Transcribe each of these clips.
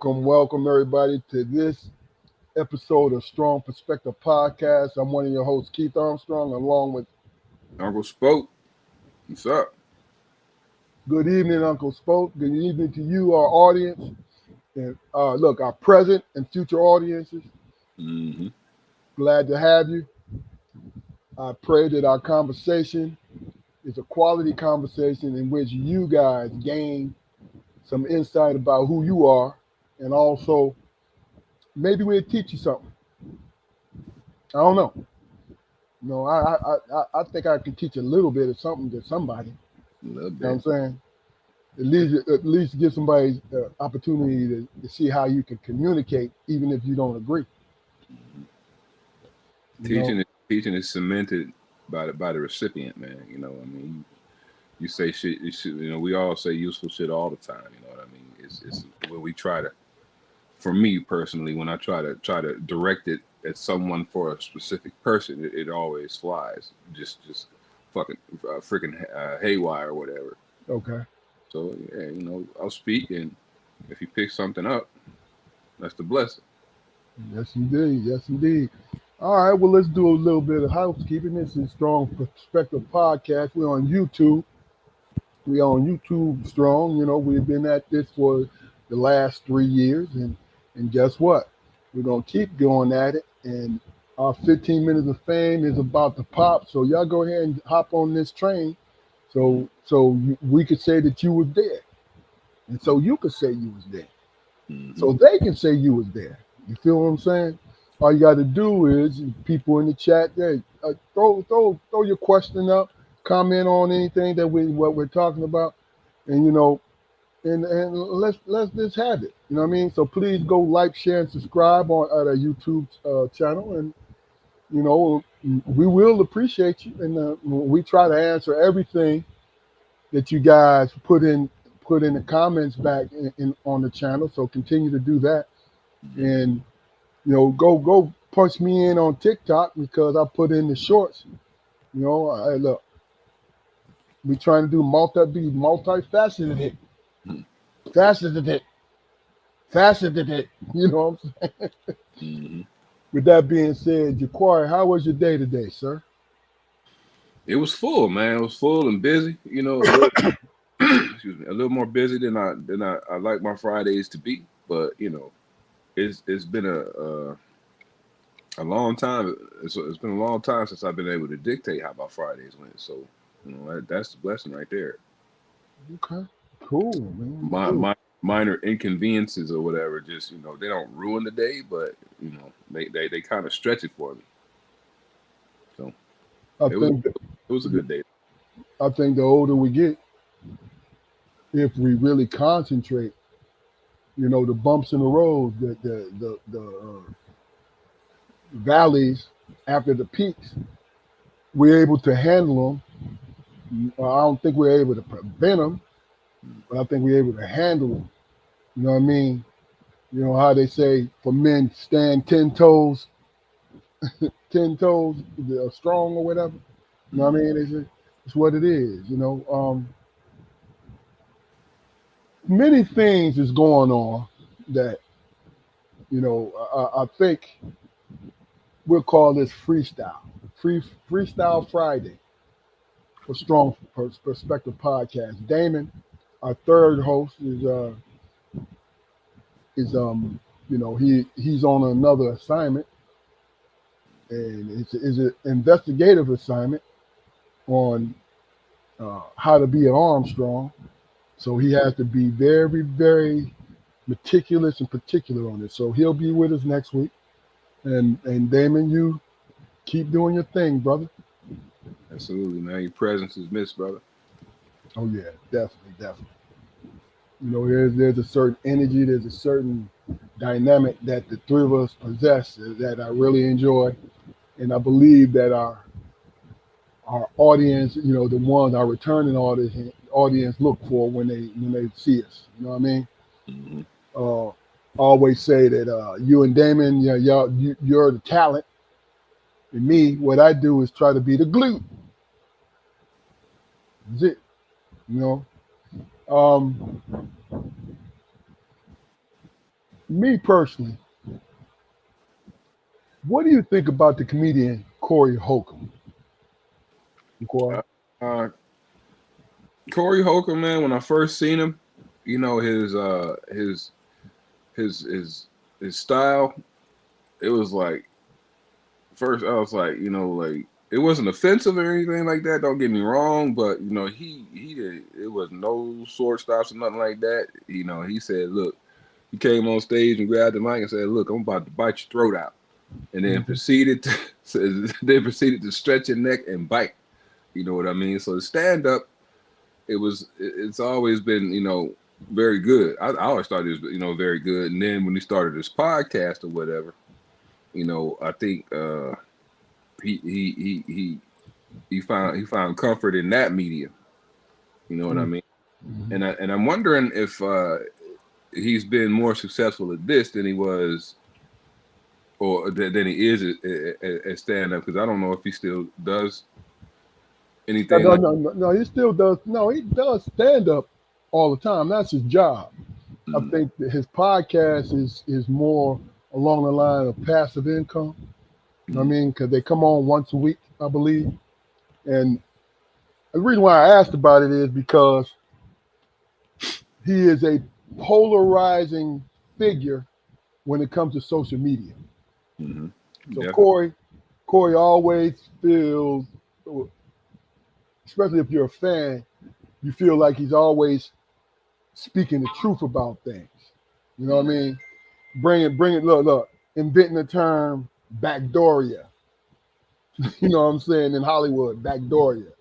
Welcome everybody to this episode of Strong Perspective Podcast. I'm one of your hosts, Keith Armstrong, along with Uncle Spoke, what's up? good evening, Uncle Spoke. Good evening to you, our audience, and look, our present and future audiences. Mm-hmm. Glad to have you. I pray that our conversation is a quality conversation in which you guys gain some insight about who you are, and also maybe we'll teach you something. I don't know. No, I think I can teach a little bit of something to somebody. A little You know what I'm bit. saying? At least give somebody the opportunity to see how you can communicate, even if you don't agree. Mm-hmm. You know, Teaching is cemented by the recipient, man. I mean, you say shit. We all say useful shit all the time. You know what I mean? It's when we try to. For me personally, when I try to direct it at someone for a specific person, it always flies. Just fucking freaking haywire or whatever. okay. So yeah, I'll speak, and if you pick something up, that's the blessing. Yes, indeed. Yes, indeed. All right. Well, let's do a little bit of housekeeping. This is Strong Perspective Podcast. We're on YouTube. We on YouTube strong. We've been at this for the last 3 years, and guess what? We're gonna keep going at it. And our 15 minutes of fame is about to pop. So y'all go ahead and hop on this train. We could say that you was there, and so you could say you was there. Mm-hmm. So they can say you was there. You feel what I'm saying? All you got to do is people in the chat, hey, throw your question up, comment on anything that what we're talking about, and and let's just have it. You know what I mean? So please go like, share, and subscribe on at our YouTube channel, and we will appreciate you, and we try to answer everything that you guys put in the comments back in on the channel. So continue to do that, Mm-hmm. and go punch me in on TikTok because I put in the shorts. Look, we trying to be multifaceted, faceted, faceted. You know what I'm saying? Mm-hmm. With that being said, Jaquari, how was your day today, sir? It was full, man. It was full and busy. A little, excuse me, a little more busy than I like my Fridays to be. But it's been a long time. It's been a long time since I've been able to dictate how my Fridays went. So that's the blessing right there. Okay, cool, man, My cool. my minor inconveniences or whatever, just they don't ruin the day, but they kind of stretch it for me. So I it was think it was a good day. I think the older we get, if we really concentrate, the bumps in the road, the valleys after the peaks, we're able to handle them. I don't think we're able to prevent them, but I think we're able to handle them. You know what I mean? You know how they say for men stand 10 toes, 10 toes, they're strong or whatever. You know what I Mm-hmm. mean? It's what it is. Many things is going on that I think we'll call this freestyle, freestyle Friday for Strong Perspective Podcast. Damon, our third host, is he's on another assignment, and it's an investigative assignment on how to be an Armstrong. So he has to be very, very meticulous and particular on it. So he'll be with us next week. And Damon, you keep doing your thing, brother. Absolutely, man. Your presence is missed, brother. Oh yeah, definitely, definitely. There's a certain energy, there's a certain dynamic that the three of us possess that I really enjoy, and I believe that our audience, the ones our returning audience look for when they see us. You know what I mean? Mm-hmm. I always say that you and Damon, you're the talent, and me, what I do is try to be the glue. That's it. You know. Um, Me personally, what do you think about the comedian Corey Holcomb? Corey? Uh, uh, Corey Holcomb, man, when I first seen him, you know his his his style. It was like first I was like, like it wasn't offensive or anything like that. Don't get me wrong, but he did. It was no short stops or nothing like that. He said, look, he came on stage and grabbed the mic and said, look, I'm about to bite your throat out, and then Mhm. proceeded to proceeded to stretch your neck and bite. You know what I mean? So the stand up, it's always been very good. I always thought it was very good, and then when he started his podcast or whatever, I think he he he he he found comfort in that medium. You know what I mean? Mhm. And I'm wondering if he's been more successful at this than he was or than he is at stand up, because I don't know if he still does No, anything no, like. no, no, no. He still does. No, he does stand up all the time. That's his job. I Mm, think that his podcast is more along the line of passive income. You know what I mm, mean? Because they come on once a week, I believe. And the reason why I asked about it is because he is a polarizing figure when it comes to social media. mm-hmm. So Definitely. Corey always feels, especially if you're a fan, you feel like he's always speaking the truth about things. You know what I Mm, mean? Bring it, look, inventing the term backdooria. You know what I'm saying? In Hollywood, backdooria.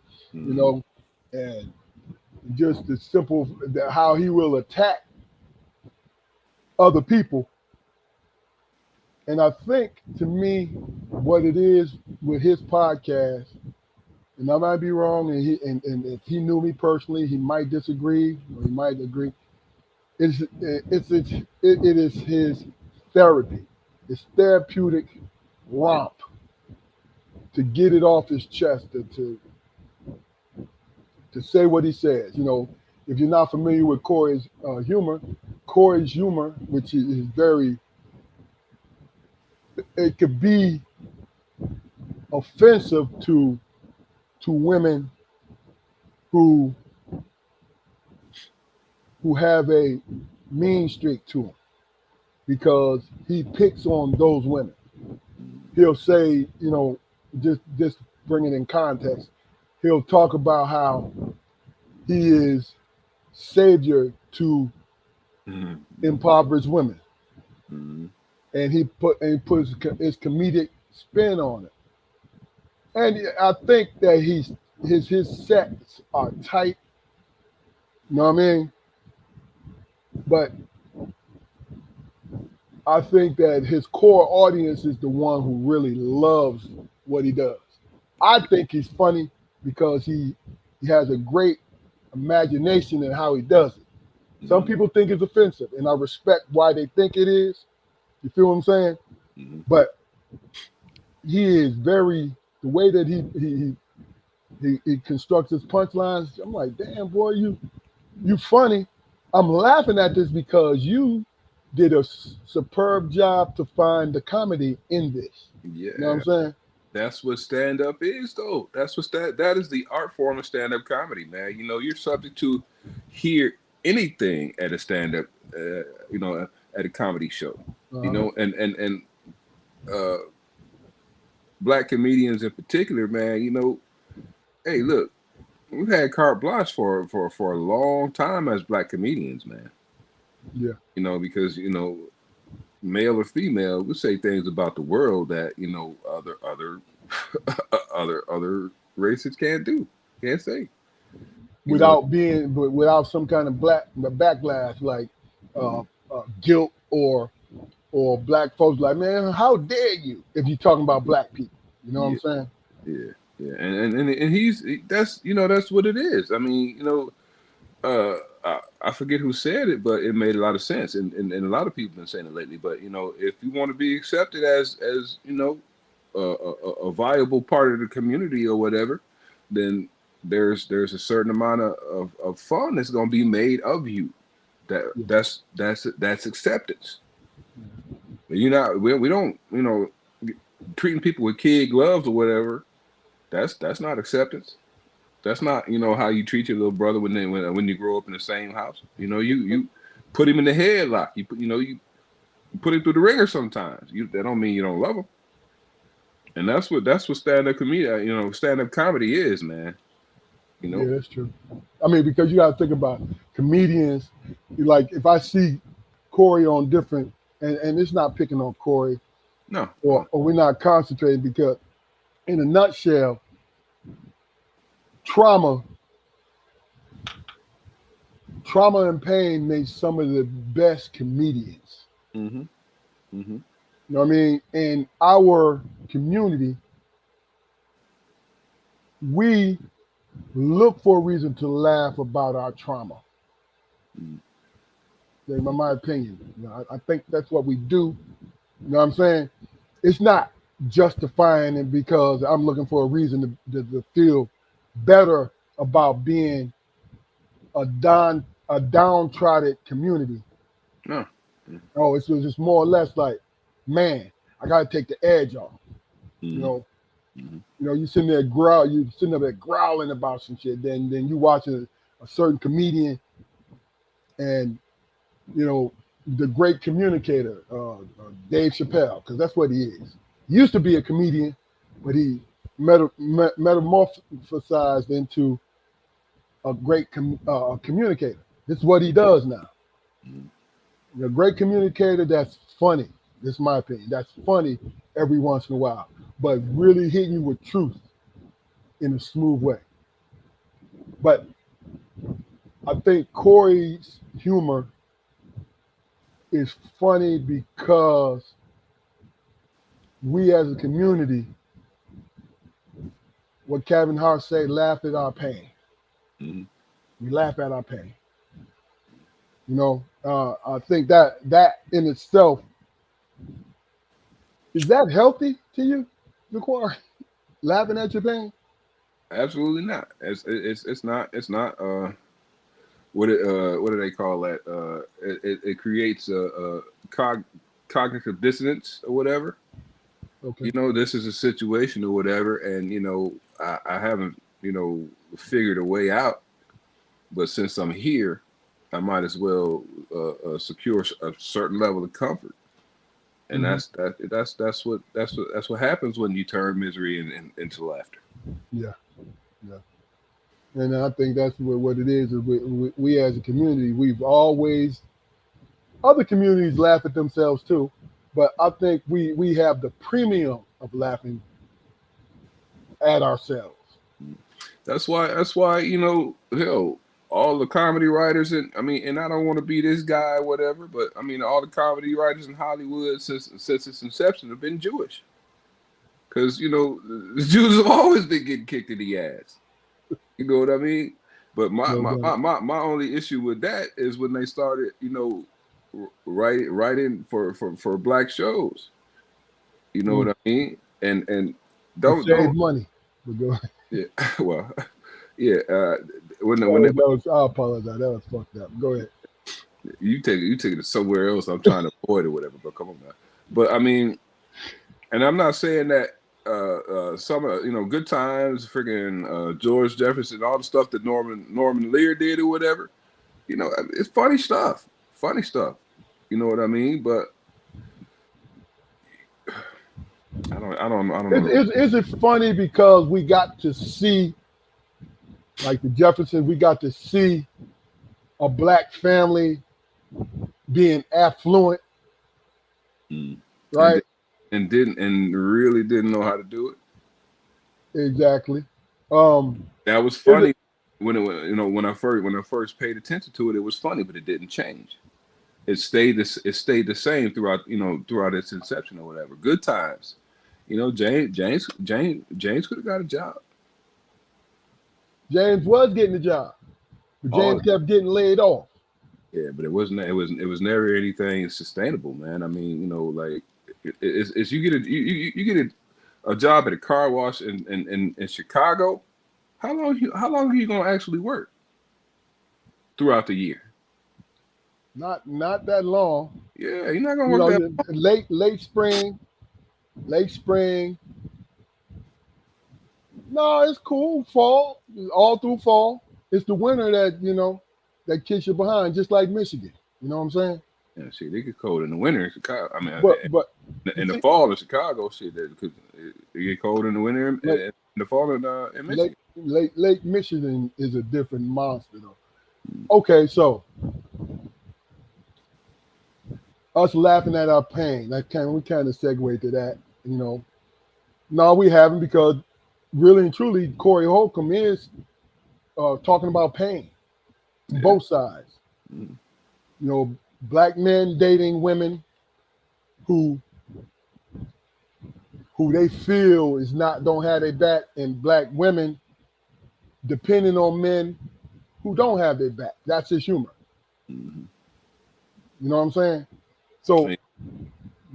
You mm, know, and just the simple how he will attack other people. And I think to me, what it is with his podcast, and I might be wrong, and if he knew me personally, he might disagree or he might agree. It is his therapy, his therapeutic romp to get it off his chest, to say what he says. You know, if you're not familiar with Corey's humor, which is very, it could be offensive to women who have a mean streak to him because he picks on those women. mm, He'll say, just bring it in context. He'll talk about how he is savior to mm, impoverished women, mm, and he puts his comedic spin on it. And I think that his sets are tight. You know what I mean? But I think that his core audience is the one who really loves what he does. I think he's funny because he has a great imagination in how he does it. Some mm, people think it's offensive, and I respect why they think it is. You feel what I'm saying? mm. But he is very the way that he constructs his punchlines. I'm like, damn boy, you funny. I'm laughing at this because you did a superb job to find the comedy in this. You know what I'm Yeah, saying? that's what stand up is, though. That is the art form of stand up comedy, man. You're subject to hear anything at a stand up, at a comedy show. Uh-huh. And uh, black comedians in particular, man. Hey, look, we've had carte blanche for a long time as black comedians, man. Yeah. Because male or female, we say things about the world that other other races can't do, can't say. You know, But without some kind of black backlash like uh, mm, guilt or black folks like, man, how dare you if you're talking about black people? You know what I'm yeah, saying? yeah, yeah, and that's what it is. I mean, I forget who said it, but it made a lot of sense, and a lot of people have been saying it lately. But if you want to be accepted as a viable part of the community or whatever, then there's a certain amount of fun that's going to be made of you. Yeah. That's acceptance. You not we don't treating people with kid gloves or whatever. That's not acceptance. That's not how you treat your little brother when you grow up in the same house. You put him in the headlock. You put him through the ringer sometimes. That don't mean you don't love him. And that's what stand up comedy is, man. Yeah, that's true. I mean, because you got to think about comedians. Like if I see Corey on different, and it's not picking on Corey, No. or we're not concentrating because, in a nutshell, trauma and pain makes some of the best comedians. Mm-hmm. Mm-hmm. You know what I mean? In our community, we look for a reason to laugh about our trauma. In my opinion, I think that's what we do. You know what I'm saying? It's not justifying it because I'm looking for a reason to feel better about being a downtrodden community. No. Oh, it's just more or less like, man, I gotta take the edge off. Mm-hmm. You sitting there growling about some shit. Then you watching a certain comedian, and the great communicator, Dave Chappelle, because that's what he is. He used to be a comedian, but he metamorphosized into a great communicator. This is what he does now. A great communicator that's funny. This is my opinion. That's funny every once in a while, but really hitting you with truth in a smooth way. But I think Corey's humor is funny because we as a community, what Kevin Hart say, laugh at our pain. Mm-hmm. We laugh at our pain. I think that in itself, is that healthy to you, Jaquar? Laughing at your pain? Absolutely not. It's not. What do they call that? It creates a cognitive dissonance or whatever. Okay. This is a situation or whatever, and I haven't figured a way out. But since I'm here, I might as well secure a certain level of comfort, and that's what happens when you turn misery into laughter. Yeah. And I think that's what it is. We as a community, we've always, other communities laugh at themselves too, but I think we have the premium of laughing at ourselves. That's why hell, all the comedy writers, and I don't want to be this guy, whatever, but all the comedy writers in Hollywood since its inception have been Jewish, because the Jews have always been getting kicked in the ass. You know what I mean? But my only issue with that is when they started, writing for black shows. You know what I mean? And don't save money. Yeah, well, yeah. I apologize. That was fucked up. Go ahead. You take it somewhere else. I'm trying to avoid or whatever. But come on, man. But and I'm not saying that some of Good Times, freaking George Jefferson, all the stuff that Norman Lear did or whatever. It's funny stuff. Funny stuff. You know what I mean? But I don't know. Is it funny because we got to see, like the Jeffersons, we got to see a black family being affluent, right? And really didn't know how to do it. Exactly. That was funny when I first paid attention to it. It was funny, but it didn't change. It stayed the same throughout its inception or whatever. Good Times. James could have got a job. James was getting a job, but James kept getting laid off. Yeah, but it was never anything sustainable, man. Like it's you get a job at a car wash in Chicago. How long are you gonna actually work throughout the year? Not that long. Yeah, you're not gonna You work know, that. late spring, late spring. No, it's cool. Fall, all through fall. It's the winter that that kicks you behind, just like Michigan. You know what I'm saying? Yeah, shit, they get cold in the winter in Chicago. I mean, But you in the see, fall in Chicago, shit, because it get cold in the winter like in the fall in Michigan. Lake Michigan is a different monster, though. Okay, so us laughing at our pain, we kind of segue to that. You know, no, we haven't because really and truly, Corey Holcomb is talking about pain from Yeah. both sides. Mm. You know, black men dating women who they feel is not don't have their back, and black women depending on men who don't have their back. That's his humor. Mhm. You know what I'm saying? I So mean,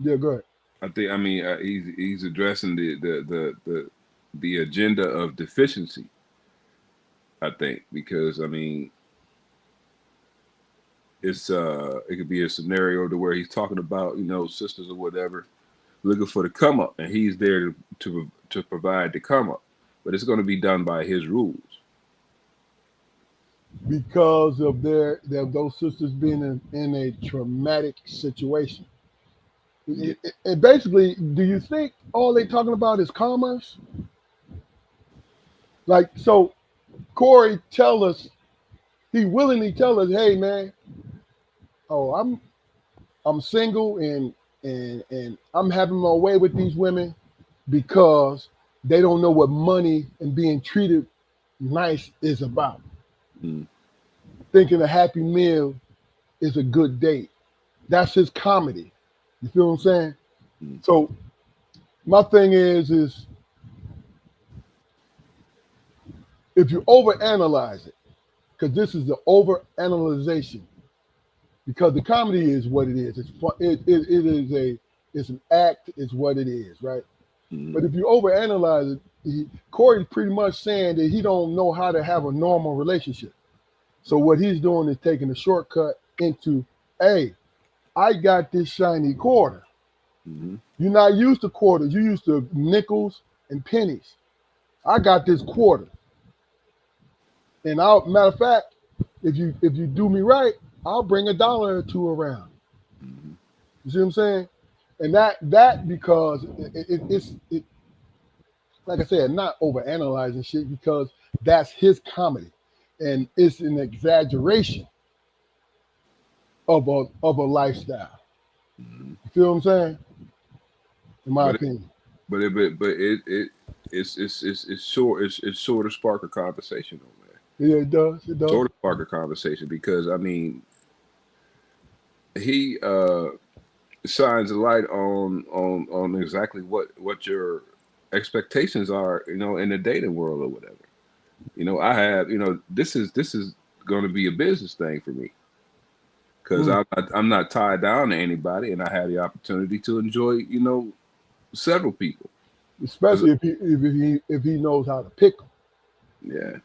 yeah, go ahead. I think he's addressing the agenda of deficiency. I think because I mean it could be a scenario to where he's talking about sisters or whatever looking for the come up, and he's there to provide the come up, but it's going to be done by his rules. Because of those sisters being in a traumatic situation. Yeah. And basically, do you think all they talking about is commerce? Like, so Corey tell us, he willingly tell us, hey man, oh I'm single and I'm having my way with these women because they don't know what money and being treated nice is about. Mm. Thinking a happy meal is a good date. That's his comedy. You feel what I'm saying? Mm. So my thing is if you overanalyze it, because this is the overanalyzation, because the comedy is what it is. It's fun. It's an act. It's what it is, right? Mm. But if you overanalyze it, Corey's pretty much saying that he don't know how to have a normal relationship. So what he's doing is taking a shortcut into, hey, I got this shiny quarter. Mm. You're not used to quarters. You used to nickels and pennies. I got this quarter. And matter of fact, if you do me right, I'll bring a dollar or two around. Mm. You see what I'm saying? And that because it's like I said, not over analyzing shit because that's his comedy, and it's an exaggeration of a lifestyle. Mm. You feel what I'm saying? In my But it, opinion, it's sure it's sort of spark a conversation over there. yeah, it does. It does. Sort of spark a conversation because I mean he shines a light on exactly what your expectations are, in the dating world or whatever. I have, this is going to be a business thing for me because Mm. I'm not tied down to anybody, and I have the opportunity to enjoy, several people. 'Cause, Especially if he knows how to pick them. yeah,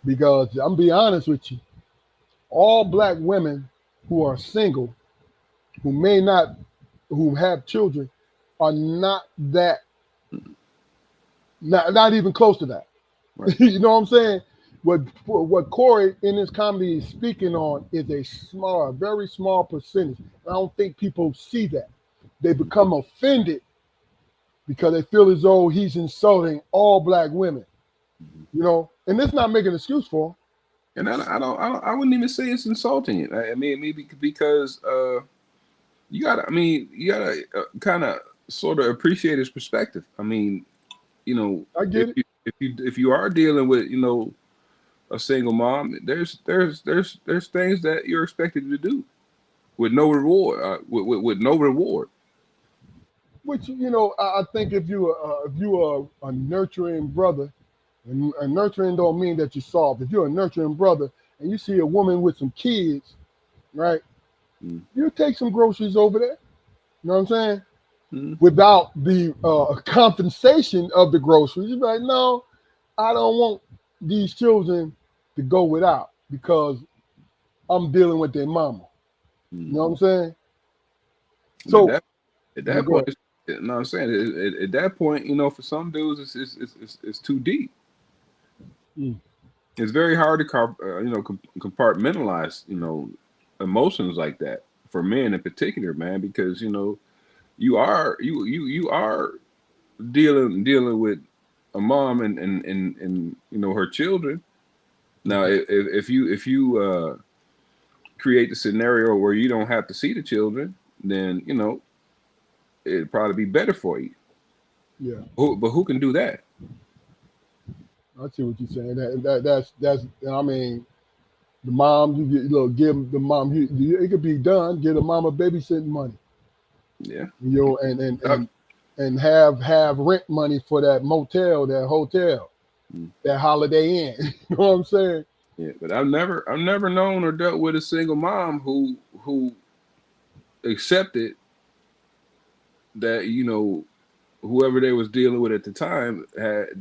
Because I'm be honest with you, all black women who are single, who may not, who have children, are not that, not even close to that. right. You know what I'm saying? What Corey in his comedy is speaking on is a very small percentage. I don't think people see that. They become offended because they feel as though he's insulting all black women. Mhm. And it's not making an excuse for him. And I wouldn't even say it's insulting it. I mean, maybe because you gotta kind of sort of appreciate his perspective. I mean, I get it. if you are dealing with a single mom, there's things that you're expected to do with no reward, with no reward. Which I think if you are a nurturing brother, and nurturing don't mean that you soft. If you're a nurturing brother and you see a woman with some kids, right, Mm. you take some groceries over there. You know what I'm saying? Mm. Without the compensation of the groceries, you're like, no, I don't want these children to go without because I'm dealing with their mama. You know what I'm saying? But So that at yeah, that go point, ahead. you know what I'm saying? At that point, you know, for some dudes, it's too deep. Mm. It's very hard to compartmentalize, you know, emotions like that for men in particular, man, because you know you are dealing with a mom and you know her children. Now, if you create the scenario where you don't have to see the children, then you know it'd probably be better for you. Yeah, But who can do that? I see what you're saying. That's. I mean, the mom, look, give the mom. It could be done. Give the mom a babysitting money. Yeah. You know, and and Uh, and and have rent money for that motel, that hotel, mm, that Holiday Inn. You know what I'm saying? yeah, but I've never known or dealt with a single mom who accepted that you know whoever they was dealing with at the time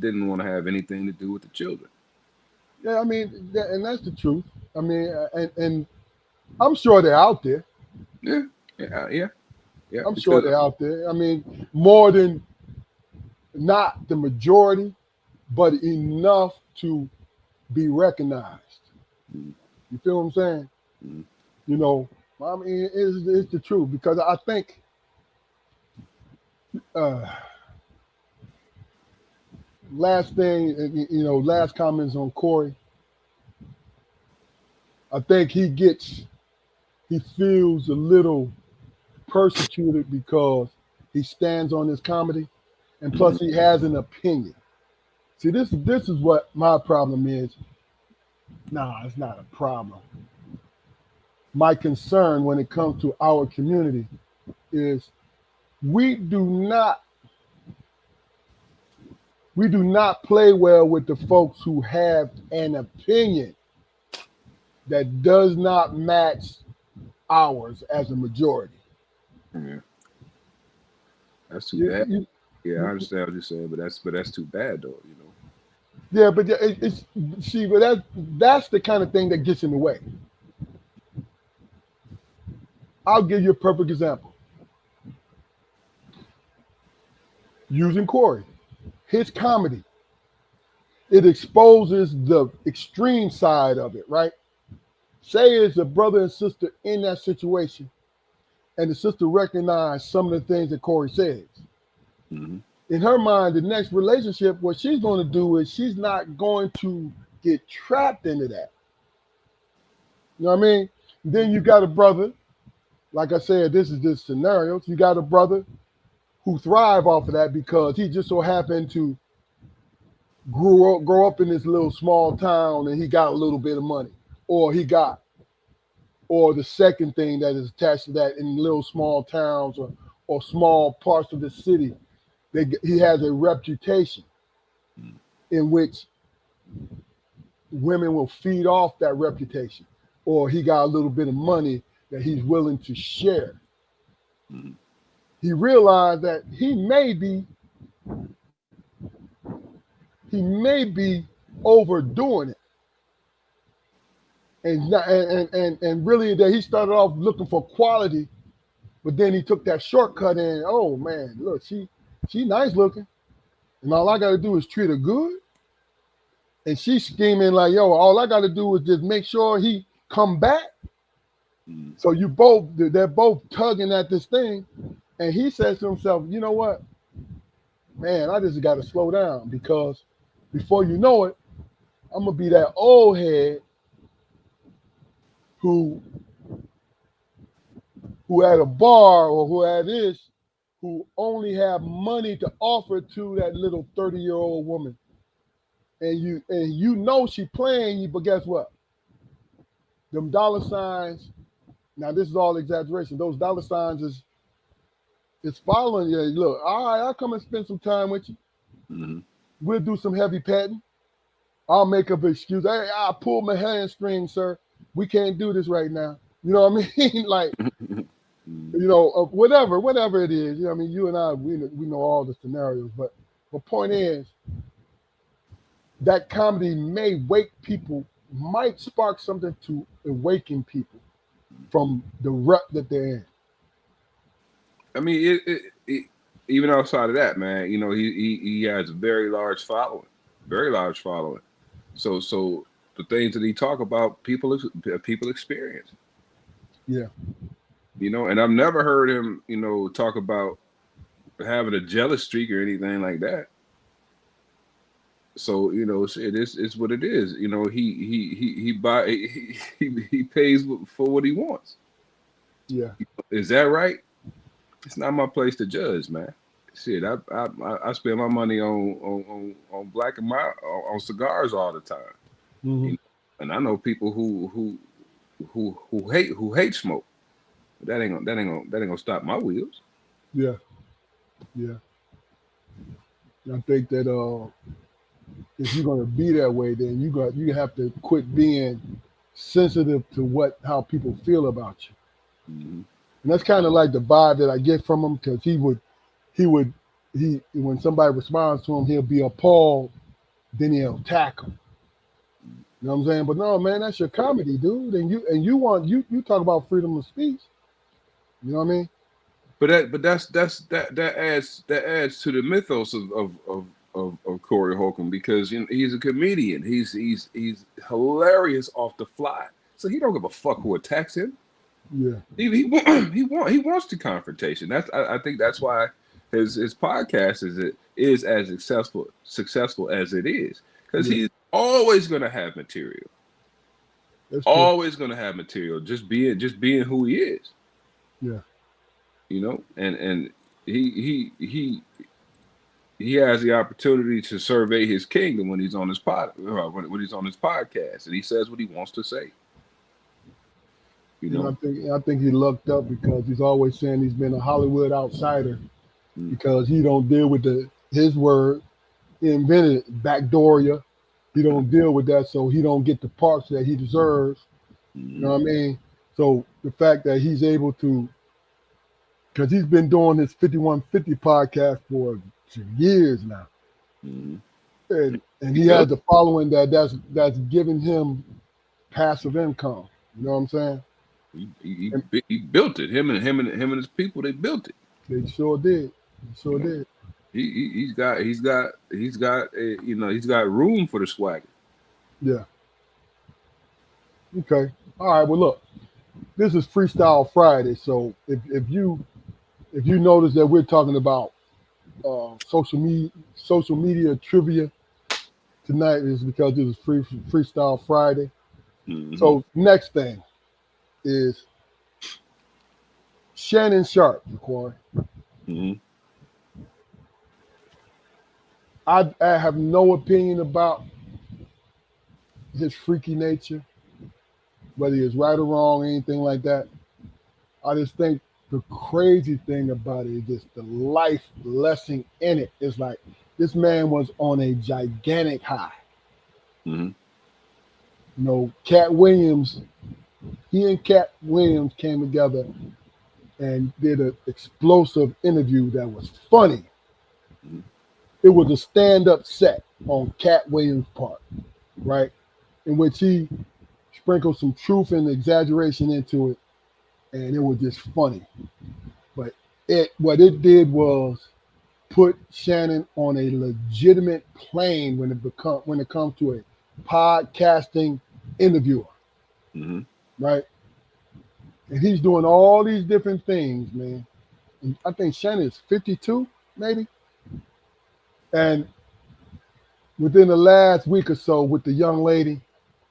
didn't want to have anything to do with the children. Yeah, I mean, and that's the truth. I mean, and I'm sure they're out there. Yeah, yeah, yeah. I'm sure Because they're out there. I mean, more than not the majority, but enough to be recognized. mm, You feel what I'm saying? mm, You know, I mean, it's the truth because I think uh, last thing, last comments on Corey. I think he feels a little persecuted because he stands on his comedy, and mhm, plus he has an opinion. See, this is what my problem is. Nah, it's not a problem. My concern when it comes to our community is we do not we do not play well with the folks who have an opinion that does not match ours as a majority. yeah, that's too You, bad. you, Yeah, I understand what you're saying, but that's too bad though. You know. yeah, but it's see, but that's the kind of thing that gets in the way. I'll give you a perfect example. Using Corey, his comedy, it exposes the extreme side of it, right? Say it's a brother and sister in that situation, and the sister recognized some of the things that Corey says. Hmm. In her mind, the next relationship, what she's going to do is she's not going to get trapped into that. You know what I mean? Then you got a brother, like I said, this is this scenario. You got a brother who thrive off of that because he just so happened to grow up in this little small town and he got a little bit of money, or he got, or the second thing that is attached to that in little small towns or small parts of the city, he has a reputation in which women will feed off that reputation, or he got a little bit of money that he's willing to share. Hmm. He realized that he may be overdoing it, and really that he started off looking for quality, but then he took that shortcut and oh man, look, she nice looking, and all I got to do is treat her good, and she's scheming like yo, all I got to do is just make sure he come back. Hmm. So they're both tugging at this thing, and he says to himself, you know what, man, I just got to slow down because before you know it, I'm gonna be that old head who at a bar or who at this who only have money to offer to that little 30-year-old woman, and she playing you, but guess what? Them dollar signs. Now this is all exaggeration. Those dollar signs is following you. Look, all right, I'll come and spend some time with you. Hmm. We'll do some heavy petting. I'll make up an excuse. Hey, I pulled my hamstring, sir. We can't do this right now. You know what I mean? Like, Hmm. whatever it is. You know, what I mean, you and I, we know all the scenarios, but the point is that comedy may wake people, might spark something to awaken people. from the rep that they're in. I mean, even outside of that, man, you know, he has a very large following, very large following. So the things that he talk about, people experience, Yeah, you know. And I've never heard him, you know, talk about having a jealous streak or anything like that. So you know, it's what it is. You know, he buy he pays for what he wants. yeah, Is that right? It's not my place to judge, man. Shit, I spend my money on black and mild on cigars all the time. hmm You know? And I know people who hate smoke. But that ain't gonna stop my wheels. yeah, yeah. I think that if you're gonna be that way, then you have to quit being sensitive to how people feel about you. Mm-hmm. And that's kind of like the vibe that I get from him because he when somebody responds to him, he'll be appalled, then he'll attack him. You know what I'm saying? But no, man, that's your comedy, dude. And you talk about freedom of speech. You know what I mean? That adds to the mythos of Corey Holcomb because you know, he's a comedian. He's hilarious off the fly. So he don't give a fuck who attacks him. Yeah, He wants the confrontation. I think that's why his podcast is as successful as it is because yeah, he's always gonna have material. that's true. Always gonna have material. Just being who he is. Yeah, You know, and he has the opportunity to survey his kingdom when he's on his when he's on his podcast, and he says what he wants to say. You and know, I think he lucked up because he's always saying he's been a Hollywood outsider mm, because he don't deal with his word. He invented it, backdoor you. He don't deal with that, so he don't get the parts that he deserves. You know mm, what I mean? So the fact that he's able to, because he's been doing his 5150 podcast for years now, mm. and He he built has a following that's giving him passive income. You know what I'm saying? And he built it. Him and his people, they built it. they sure did. They You sure know, did. he's got you know, he's got room for the swagger. Yeah. Okay. All right. Well, look, this is Freestyle Friday, so if you notice that we're talking about social media trivia tonight, is because this is Freestyle Friday. Mm-hmm. So next thing is Shannon Sharp, Corey. Mm-hmm. I have no opinion about his freaky nature, whether he's right or wrong, anything like that. I just think the crazy thing about it is just the life lesson in it. It's like this man was on a gigantic high. Mm-hmm. You know, Cat Williams, he and Cat Williams came together and did an explosive interview that was funny. Mm-hmm. It was a stand-up set on Cat Williams' part, right? In which he sprinkled some truth and exaggeration into it, and it was just funny. But what it did was put Shannon on a legitimate plane when it comes to a podcasting interviewer, Mm-hmm. right? And he's doing all these different things, man. And I think Shannon is 52, maybe. And within the last week or so, with the young lady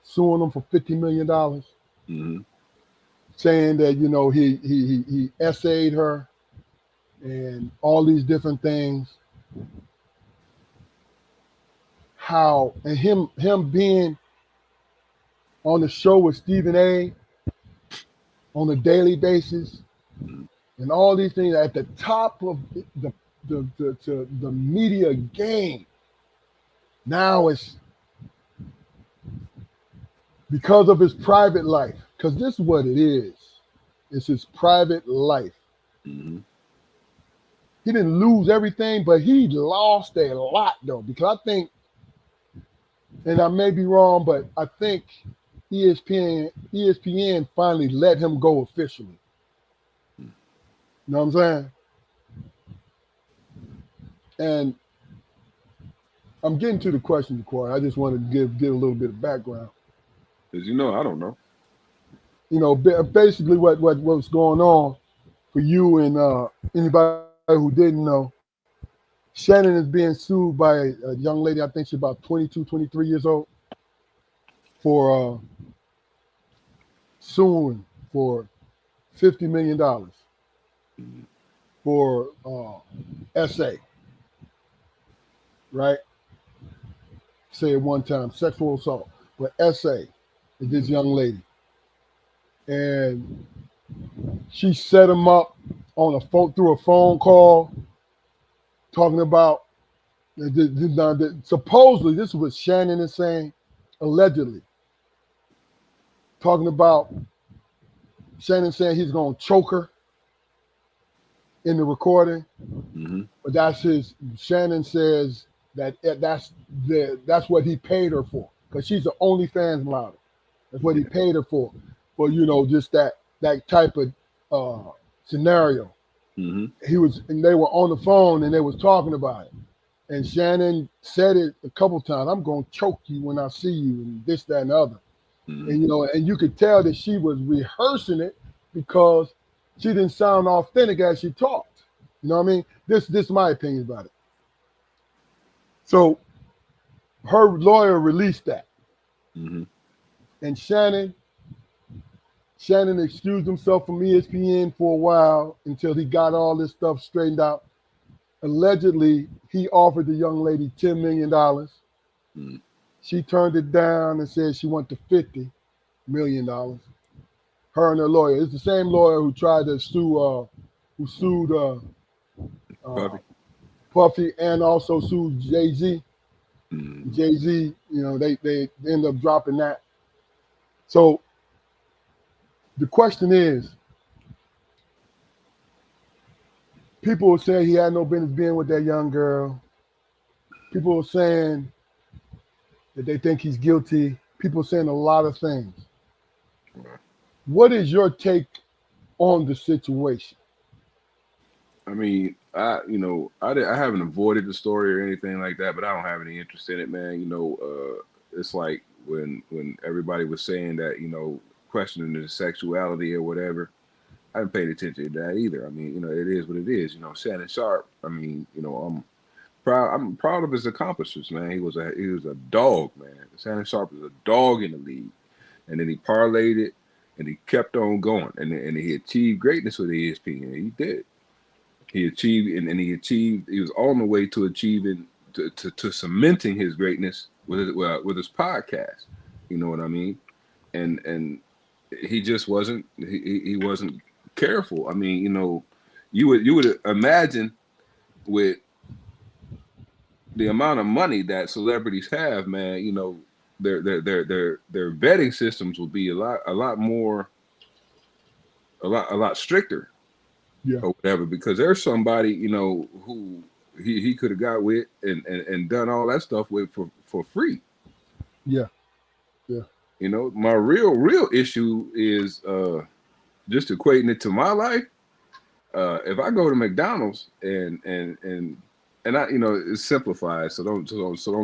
suing him for $50 million, Mm-hmm. saying that he essayed her and all these different things. How and him being on the show with Stephen A. on a daily basis, and all these things at the top of the media game. Now it's because of his private life. Because this is what it is. It's his private life. Mm-hmm. He didn't lose everything, but he lost a lot though. Because I think, and I may be wrong, but I think ESPN finally let him go officially. You know what I'm saying? And I'm getting to the question, Corey. I just wanted to give a little bit of background. Because you know, I don't know. You know, basically what's going on for you and anybody who didn't know. Shannon is being sued by a young lady. I think she's about 22, 23 years old for suing for $50 million for SA, right? Say it one time, sexual assault, but SA is this young lady, and she set him up on a phone through a phone call, talking about supposedly this is what Shannon is saying, allegedly talking about Shannon saying he's going to choke her in the recording, but that's his. Shannon says that's what he paid her for, because she's the OnlyFans model. That's what he paid her for just that type of scenario. And they were on the phone and they was talking about it, and Shannon said it a couple times. I'm going to choke you when I see you, and this, that, and the other. And and you could tell that she was rehearsing it because she didn't sound authentic as she talked. You know what I mean? This is my opinion about it. So her lawyer released that. And Shannon excused himself from ESPN for a while until he got all this stuff straightened out. Allegedly, he offered the young lady $10 million. She turned it down and said she wanted $50 million. Her and her lawyer. It's the same lawyer who tried to sued Puffy and also sued Jay-Z. Jay-Z, they end up dropping that. So the question is, people were saying he had no business being with that young girl. People were saying that they think he's guilty. People are saying a lot of things. What is your take on the situation? I mean, I haven't avoided the story or anything like that, but I don't have any interest in it, man. It's like when everybody was saying that, questioning the sexuality or whatever, I haven't paid attention to that either. I mean, it is what it is. Shannon Sharpe, I mean, I'm proud of his accomplishments, man. He was a dog, man. Shannon Sharpe is a dog in the league. And then he parlayed it and he kept on going. And he achieved greatness with ESPN. He did. He achieved, and he was on the way to achieving, to cementing his greatness with his podcast. You know what I mean? And he just wasn't, he wasn't careful. I mean, you would imagine with the amount of money that celebrities have, man, their vetting systems will be a lot stricter. Yeah. Or whatever, because there's somebody, who he could have got with and done all that stuff with for free. Yeah. My real issue is just equating it to my life. If I go to McDonald's and I, it's simplified, so don't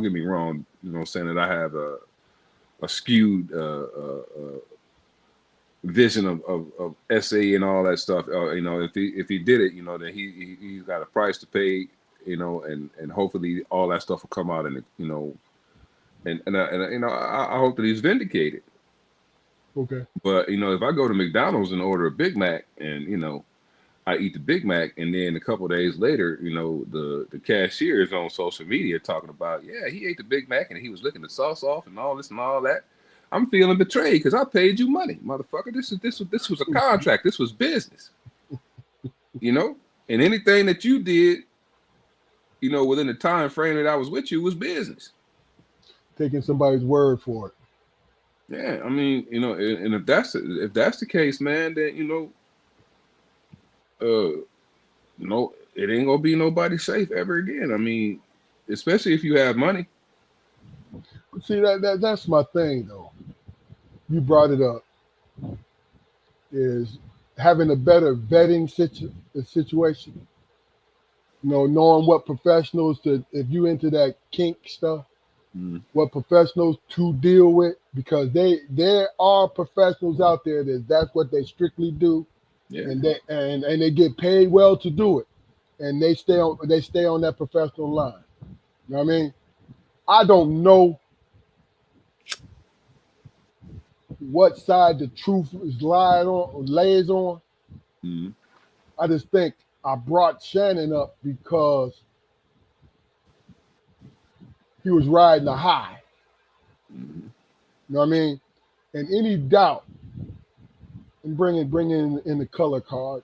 get me wrong, saying that I have a skewed vision of SA and all that stuff. If he did it, then he's got a price to pay, and hopefully all that stuff will come out and I hope that he's vindicated. Okay. But if I go to McDonald's and order a Big Mac and I eat the Big Mac, and then a couple of days later, the cashier is on social media talking about, yeah, he ate the Big Mac and he was licking the sauce off and all this and all that. I'm feeling betrayed because I paid you money, motherfucker. This was a contract. This was business. And anything that you did, within the time frame that I was with you was business. Taking somebody's word for it. Yeah, I mean, and if that's the case, man, then it ain't gonna be nobody safe ever again. I mean, especially if you have money. See, that's my thing though. you brought it up, is having a better vetting situation. You know, knowing what professionals to, if you into that kink stuff, Mm-hmm. what professionals to deal with, because there are professionals out there that's what they strictly do, Yeah. and they get paid well to do it, and they stay on that professional line. You know what I mean? I don't know what side the truth is lays on. Mm-hmm. I just think I brought Shannon up because he was riding a high. Mm-hmm. You know what I mean? And any doubt, and bringing in the color card,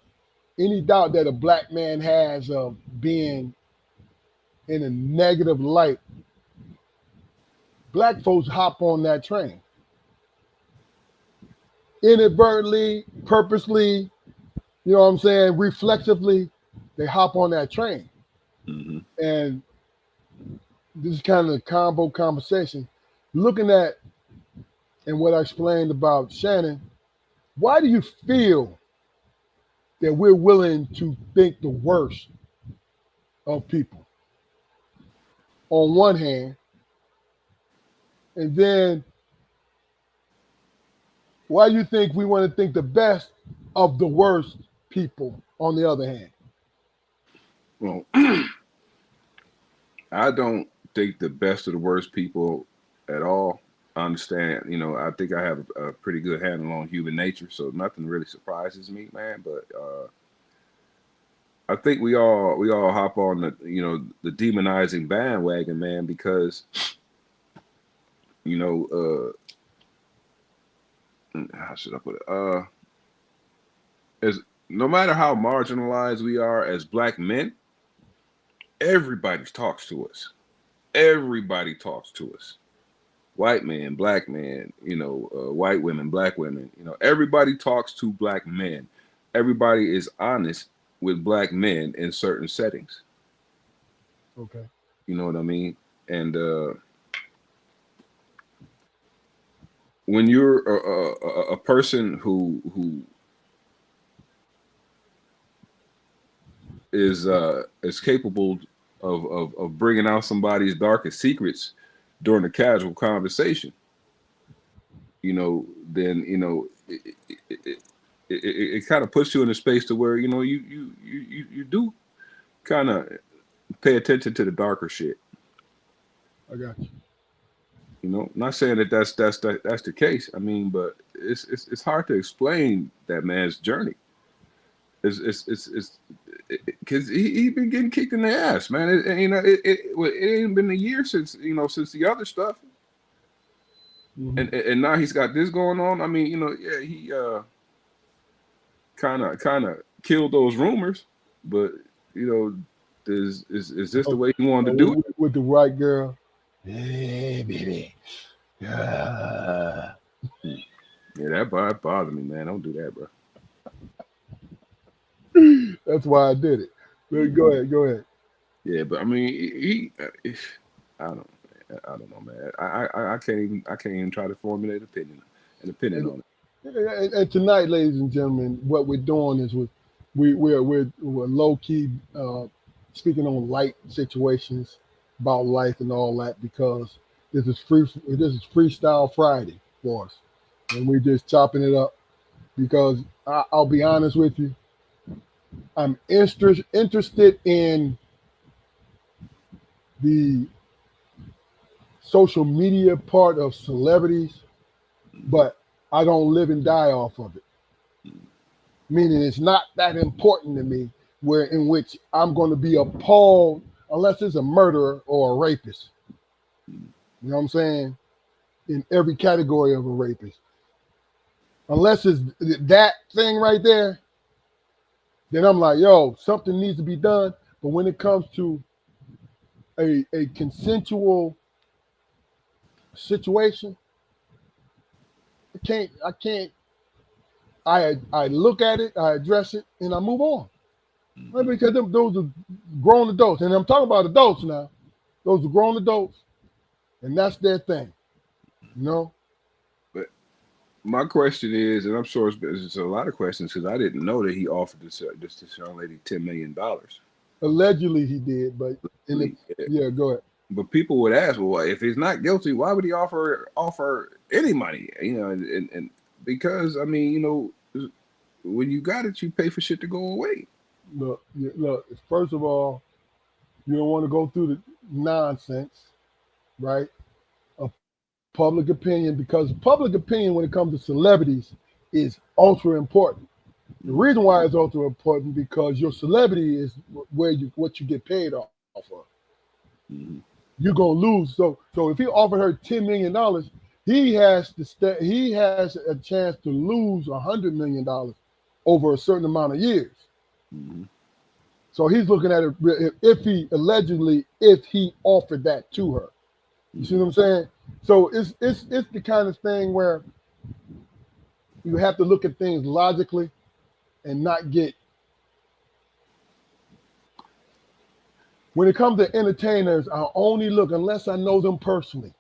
any doubt that a black man has of being in a negative light, black folks hop on that train inadvertently, purposely. You know what I'm saying? Reflexively, they hop on that train, Mm-hmm. and this is kind of a combo conversation. Looking at and what I explained about Shannon, why do you feel that we're willing to think the worst of people on one hand, and then why do you think we want to think the best of the worst people on the other hand? Well, I don't think the best of the worst people at all. I understand, I think I have a pretty good handle on human nature, so nothing really surprises me, man. But I think we all hop on the demonizing bandwagon, man, because you know how should I put it? As no matter how marginalized we are as black men, everybody talks to us. Everybody talks to us. White man, black man, white women, black women. Everybody talks to black men. Everybody is honest with black men in certain settings. Okay. You know what I mean? And when you're a person who is capable of bringing out somebody's darkest secrets during a casual conversation, then it kind of puts you in a space to where you do kind of pay attention to the darker shit. I got you. Not saying that that's the case. I mean, but it's hard to explain that man's journey. It's because he been getting kicked in the ass, man. It ain't been a year since the other stuff, and now he's got this going on. I mean, yeah, he kind of killed those rumors, but is this the way he wanted to do it? With the white girl. Hey, baby. Yeah. Yeah, that bothered me, man. Don't do that, bro. That's why I did it. But go ahead. Yeah, but I mean, I don't, I don't know, man. I can't even try to formulate an opinion on it. And tonight, ladies and gentlemen, what we're doing is we're low key speaking on light situations about life and all that, because this is freestyle Friday for us, and we're just chopping it up. Because I'll be honest with you, I'm interested in the social media part of celebrities, but I don't live and die off of it. Meaning it's not that important to me, where in which I'm going to be appalled unless it's a murderer or a rapist. You know what I'm saying? In every category of a rapist. Unless it's that thing right there, then I'm like, yo, something needs to be done. But when it comes to a consensual situation, I can't. I look at it, I address it, and I move on. Because those are grown adults, and I'm talking about adults now. Those are grown adults, and that's their thing, you know. But my question is, and I'm sure it's a lot of questions because I didn't know that he offered this young lady $10 million. Allegedly he did, but in the yeah, go ahead. But people would ask, well, if he's not guilty, why would he offer any money? And because I mean, when you got it, you pay for shit to go away. Look. First of all, you don't want to go through the nonsense, right? Of public opinion, because public opinion when it comes to celebrities is ultra important. The reason why it's ultra important because your celebrity is what you get paid off of. Mm-hmm. You're gonna lose. So if he offered her $10 million, he has a chance to lose $100 million over a certain amount of years. Mm-hmm. So he's looking at it if he offered that to her. You see what I'm saying? So it's the kind of thing where you have to look at things logically and not get. When it comes to entertainers, I only look unless I know them personally.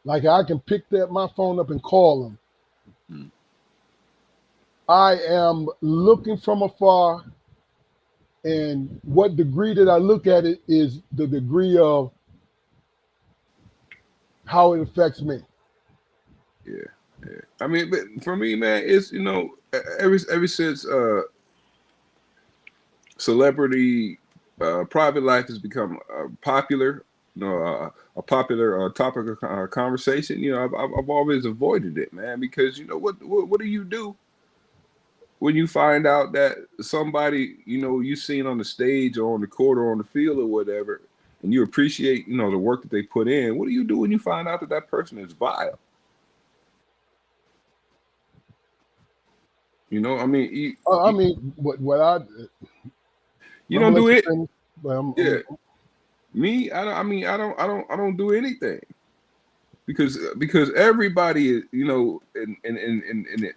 Like I can pick my phone up and call them. Mm-hmm. I am looking from afar, and what degree that I look at it is the degree of how it affects me. Yeah. I mean, but for me, man, it's ever since celebrity private life has become popular, a popular topic of conversation. I've always avoided it, man, because what do you do when you find out that somebody you seen on the stage or on the court or on the field or whatever, and you appreciate the work that they put in? What do you do when you find out that that person is vile? I mean, what I you I'm don't gonna do let you it. finish, but Yeah, me, I don't do anything because everybody is,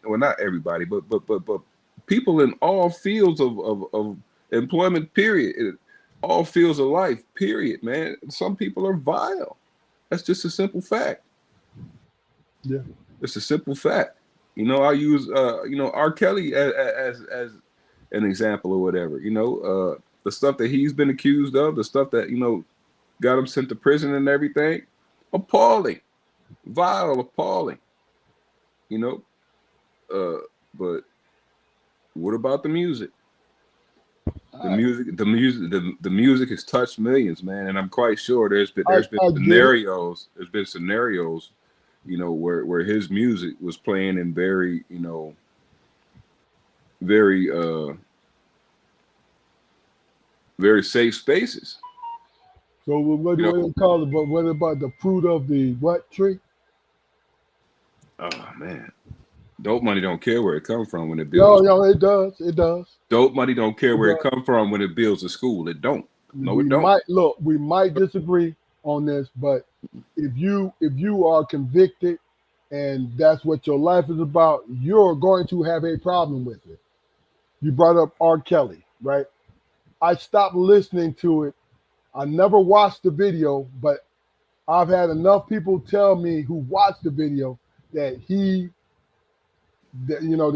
well, not everybody, but people in all fields of employment, period, all fields of life, period, man. Some people are vile. That's just a simple fact. yeah. It's a simple fact. I use R. Kelly as an example or whatever. The stuff that he's been accused of, the stuff that got him sent to prison and everything, appalling, vile, appalling. You know, but what about the music? The music has touched millions, man, and I'm quite sure there's been I get it. scenarios. There's been scenarios, where his music was playing in very, very very safe spaces. So what do you call it? But what about the fruit of the what tree? Oh man, dope money don't care where it comes from when it builds. No, it does. It does. Dope money don't care It where it does. comes from when it builds a school. It don't. No, it don't. We might disagree on this, but if you are convicted and that's what your life is about, you're going to have a problem with it. You brought up R. Kelly, right? I stopped listening to it. I never watched the video, but I've had enough people tell me who watched the video that the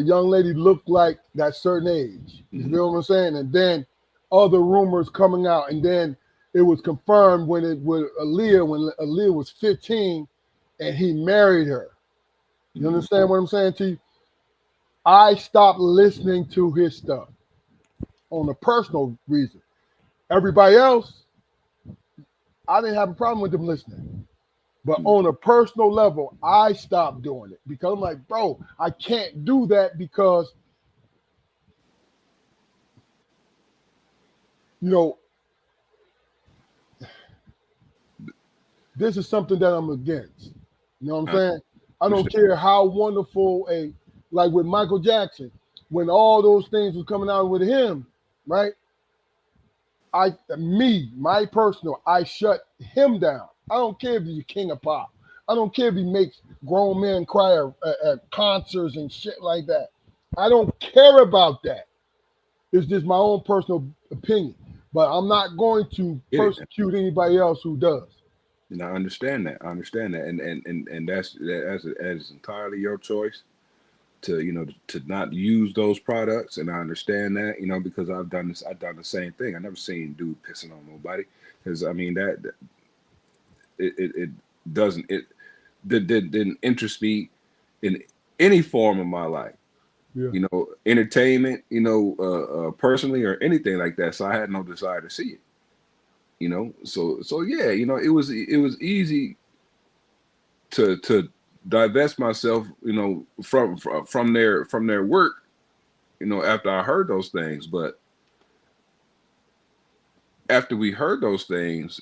young lady looked like that certain age. You feel what I'm saying? And then other rumors coming out, and then it was confirmed when Aaliyah was 15 and he married her. You understand what I'm saying to you? I stopped listening to his stuff on a personal reason. Everybody else, I didn't have a problem with them listening. But on a personal level, I stopped doing it because I'm like, bro, I can't do that because, this is something that I'm against. You know what I'm saying? I don't care how wonderful like with Michael Jackson, when all those things was coming out with him, right? I shut him down. I don't care if he's king of pop. I don't care if he makes grown men cry at concerts and shit like that. I don't care about that. It's just my own personal opinion. But I'm not going to persecute anybody else who does. And I understand that. And that's entirely your choice. to not use those products, and I understand that, because I've done the same thing. I never seen dude pissing on nobody, because I mean it doesn't it didn't interest me in any form of my life, Yeah. entertainment, personally or anything like that. So I had no desire to see it. So yeah, it was easy to divest myself, from their work, after I heard those things. But after we heard those things,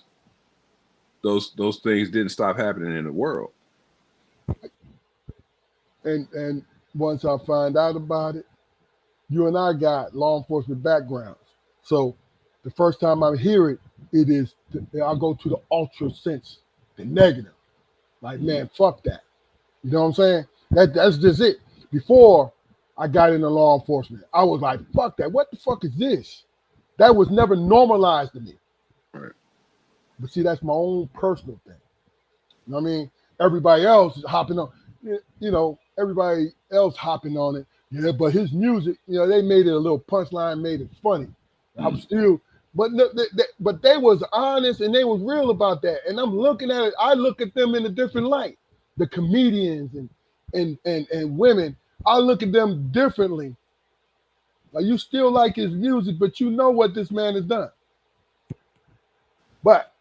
those things didn't stop happening in the world. And once I find out about it, you and I got law enforcement backgrounds. So the first time I hear it, I go to the ultra sense, the negative. Like, man, fuck that. You know what I'm saying? That's just it. Before I got into law enforcement, I was like, fuck that. What the fuck is this? That was never normalized to me. Right. But see, that's my own personal thing. You know what I mean? Everybody else is hopping on, everybody else hopping on it. Yeah, but his music, they made it a little punchline, made it funny. I'm still, but but they was honest and they was real about that. And I'm looking at it. I look at them in a different light. The comedians and women, I look at them differently. Like, you still like his music, but you know what this man has done. But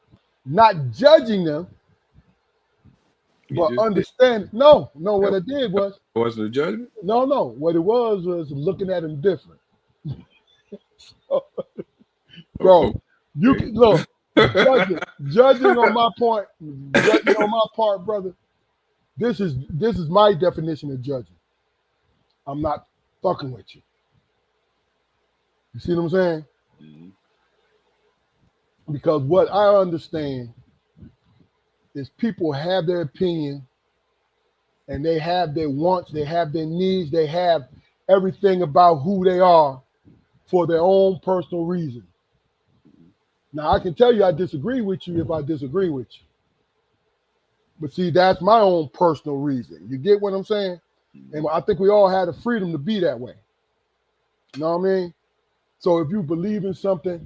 not judging them, but understand. No, what I did was. It wasn't a judgment? No. What it was looking at him different. Bro, you can look, judging on my point, judging on my part, brother. This is my definition of judging. I'm not fucking with you. You see what I'm saying? Mm-hmm. Because what I understand is people have their opinion and they have their wants, they have their needs, they have everything about who they are for their own personal reason. Now, I can tell you I disagree with you if I disagree with you. But see, that's my own personal reason. You get what I'm saying? And I think we all had the freedom to be that way. You know what I mean? So if you believe in something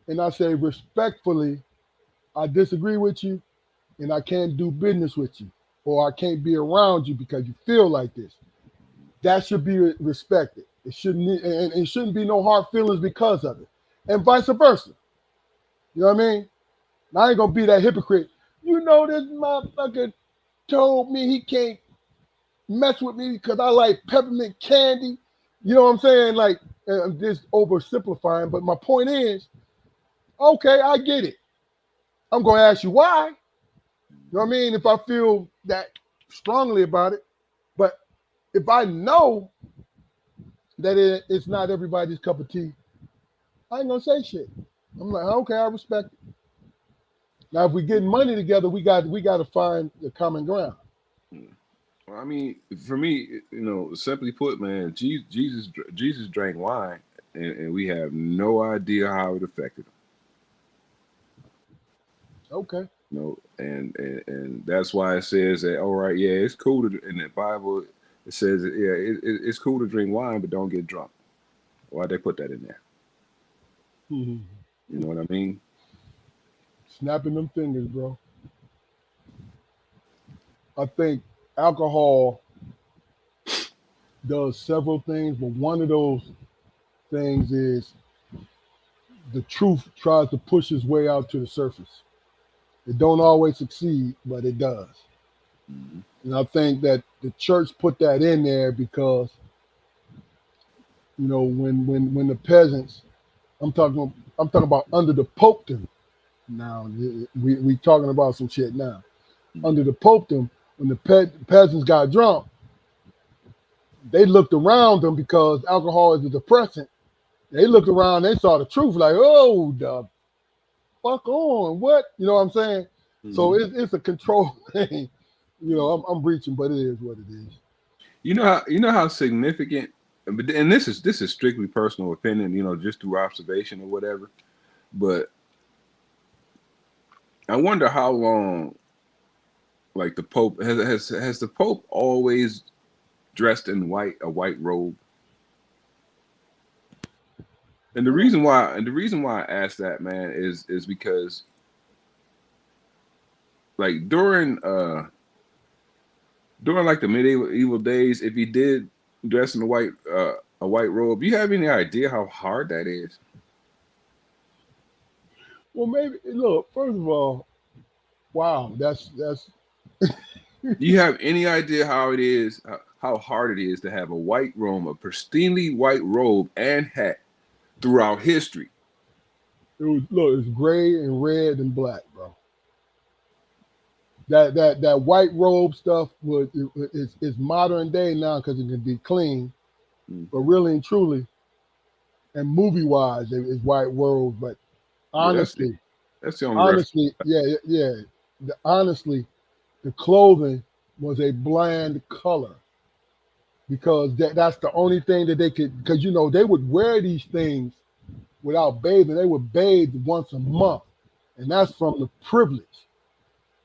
and I say respectfully, I disagree with you and I can't do business with you, or I can't be around you because you feel like this, that should be respected. It shouldn't be no hard feelings because of it. And vice versa. You know what I mean? I ain't gonna be that hypocrite. This motherfucker told me he can't mess with me because I like peppermint candy. You know what I'm saying? Like, I'm just oversimplifying, but my point is, okay, I get it. I'm gonna ask you why. You know what I mean? If I feel that strongly about it. But if I know that it's not everybody's cup of tea, I ain't gonna say shit. I'm like, okay, I respect it. Now, if we get money together, we got to find the common ground. Well, I mean, for me, simply put, man, Jesus drank wine, and we have no idea how it affected him. Okay. And that's why it says that. All right, yeah, it's cool in the Bible. It says, it's cool to drink wine, but don't get drunk. Why'd they put that in there? Mm-hmm. You know what I mean? Snapping them fingers, bro. I think alcohol does several things, but one of those things is the truth tries to push its way out to the surface. It don't always succeed, but it does. Mm-hmm. And I think that the church put that in there because, when the peasants, I'm talking about under the popedom. Now we talking about some shit now. Mm-hmm. Under the popedom, when the peasants got drunk, they looked around them because alcohol is a depressant. They looked around, they saw the truth, like, oh, the fuck on, what? You know what I'm saying? Mm-hmm. So it's a control thing. I'm reaching, but it is what it is. You know how significant, and this is strictly personal opinion, just through observation or whatever. But I wonder how long, like, the Pope has the Pope always dressed in a white robe. And the reason why I asked that, man, is because like during like the medieval evil days, if he did dress in a white robe, you have any idea how hard that is? Well, maybe look. First of all, wow, that's Do you have any idea how it is, how hard it is to have a white robe, a pristinely white robe and hat throughout history? it was look. It's gray and red and black, bro. That white robe stuff is modern day now because it can be clean, Mm. but really and truly, and movie wise, it's white robe. But Yeah, honestly, that's the only reference. honestly, yeah. Honestly, the clothing was a bland color because that's the only thing that they could. Because they would wear these things without bathing. They would bathe once a month, and that's from the privilege.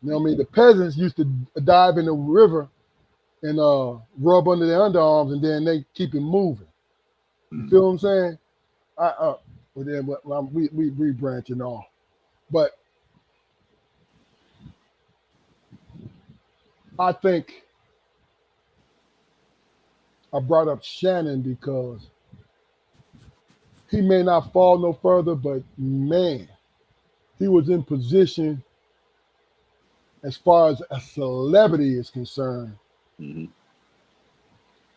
You know what I mean? The peasants used to dive in the river and rub under their underarms, and then they keep it moving. You Mm. feel what I'm saying? But then we branching off. But I think I brought up Shannon because he may not fall no further, but man, he was in position as far as a celebrity is concerned Mhm.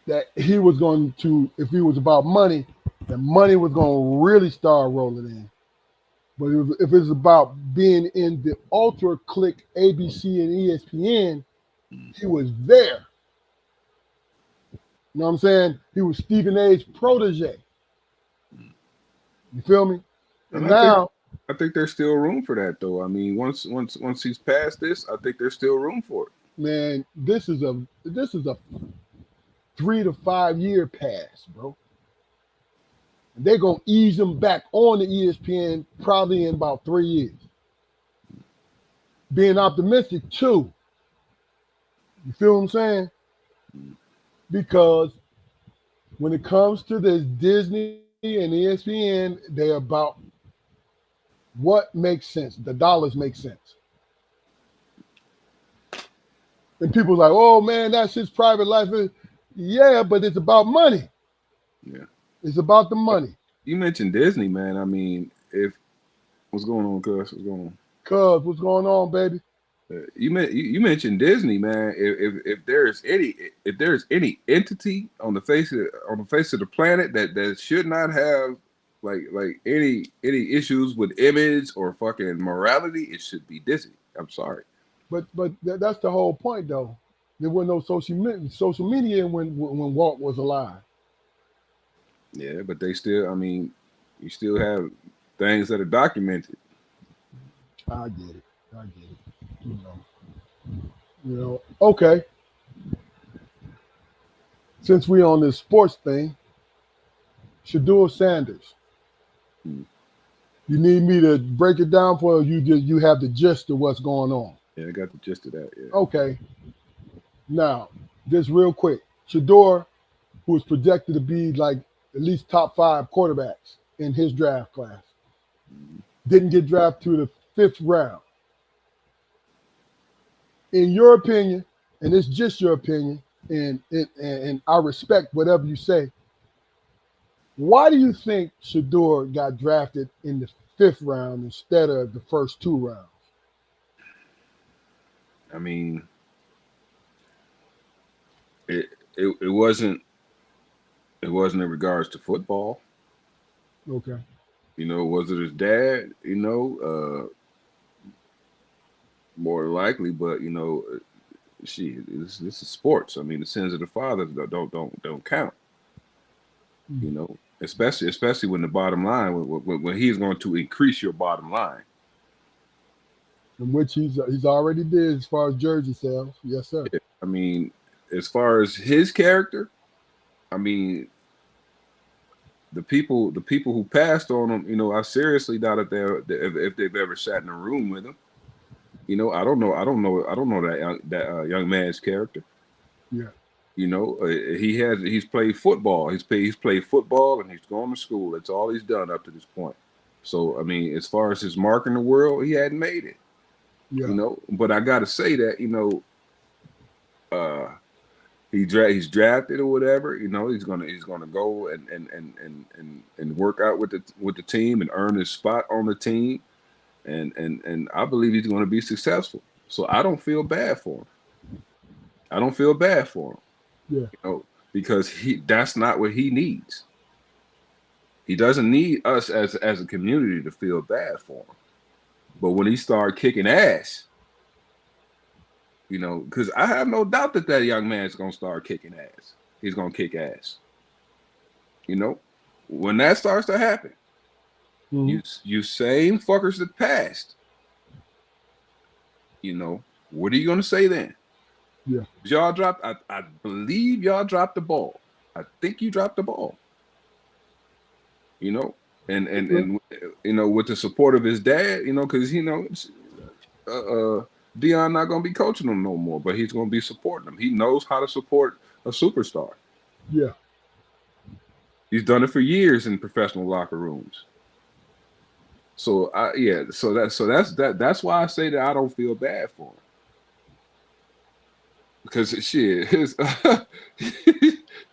that he was going to, if he was about money, the money was going to really start rolling in. But if it's about being in the ultra click ABC and ESPN, he was there. You know what I'm saying? He was Stephen A's protege. You feel me? And And I think now, I think there's still room for that though. I mean, once he's past this, I think there's still room for it. man, this is a 3 to 5 year pass, bro. And they're gonna ease him back on the ESPN probably in about 3 years. Being optimistic too. You feel what I'm saying? Because when it comes to this Disney and ESPN, they're about what makes sense. The dollars make sense. And people are like, oh man, that's his private life. Yeah, but it's about money. Yeah. It's about the money. You mentioned Disney, man. I mean, if what's going on, Cuz? What's going on? Cuz, what's going on, baby? You mentioned Disney, man. If there's any entity on the face of the planet that should not have like any issues with image or fucking morality, it should be Disney. I'm sorry. But that's the whole point, though. There was no social media when Walt was alive. Yeah, but they still. I mean, you still have things that are documented. I get it. I get it. You know. Okay. Since we on this sports thing, Shador Sanders. Hmm. You need me to break it down for you? You have the gist of what's going on. Yeah, I got the gist of that. Yeah. Okay. Now, just real quick, Shador, who was projected to be like at least top 5 quarterbacks in his draft class, didn't get drafted to the 5th round. In your opinion, and it's just your opinion, and I respect whatever you say, why do you think Shador got drafted in the 5th round instead of the first 2 rounds? I mean, it wasn't in regards to football. Okay. Was it his dad? More likely, but this is sports. I mean, the sins of the father don't count. Especially when the bottom line when he's going to increase your bottom line. In which he's already did as far as jersey sales. Yes, sir. I mean, as far as his character, I mean, the people who passed on him, I seriously doubt if they've ever sat in a room with him. I don't know that young man's character. Yeah. You know, he's played football. He's played football and he's gone to school. That's all he's done up to this point. So I mean, as far as his mark in the world, he hadn't made it. Yeah. You know, but I got to say that he's drafted or whatever. You know, he's gonna go and work out with the team and earn his spot on the team, and I believe he's going to be successful. So I don't feel bad for him. I don't feel bad for him. Yeah. You know, because that's not what he needs. He doesn't need us as a community to feel bad for him. But when he started kicking ass, you know, because I have no doubt that young man is going to start kicking ass. He's going to kick ass. You know, when that starts to happen, you same fuckers that passed, you know, what are you going to say then? Yeah. Y'all dropped, I believe y'all dropped the ball. I think you dropped the ball. You know, and you know, with the support of his dad, you know, because, you know, Deion not going to be coaching him no more, but he's going to be supporting him. He knows how to support a superstar. Yeah. He's done it for years in professional locker rooms. So that's why I say that I don't feel bad for him. Because shit,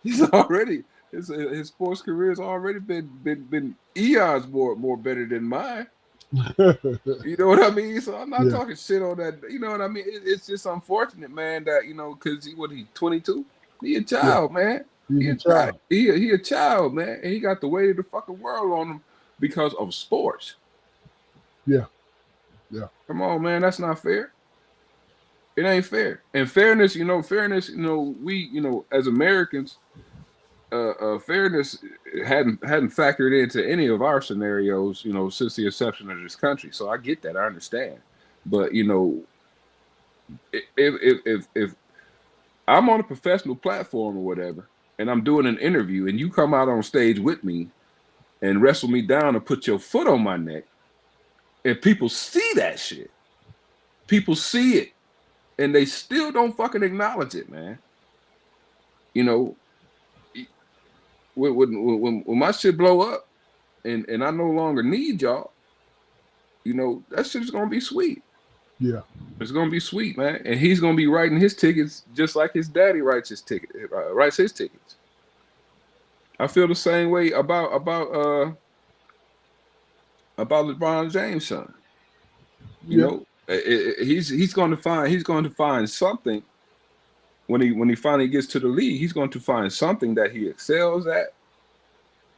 he's already his sports career has already been eons more better than mine. You know what I mean? So I'm not talking shit on that. You know what I mean? It's just unfortunate, man, that, you know, because he 22? He a child, man. He a child. He a child, man, and he got the weight of the fucking world on him because of sports. Yeah. Yeah. Come on, man, that's not fair. It ain't fair. And fairness, you know, we, you know, as Americans, fairness hadn't factored into any of our scenarios, you know, since the inception of this country. So I get that, I understand. But, you know, if I'm on a professional platform or whatever, and I'm doing an interview, and you come out on stage with me and wrestle me down and put your foot on my neck, and people see that shit, people see it, and they still don't fucking acknowledge it, man. You know, when my shit blow up and I no longer need y'all, you know, that shit's gonna be sweet. Yeah. It's gonna be sweet, man. And he's gonna be writing his tickets just like his daddy writes his tickets. I feel the same way about LeBron James' son. You know, he's going to find something when he finally gets to the league. He's going to find something that he excels at.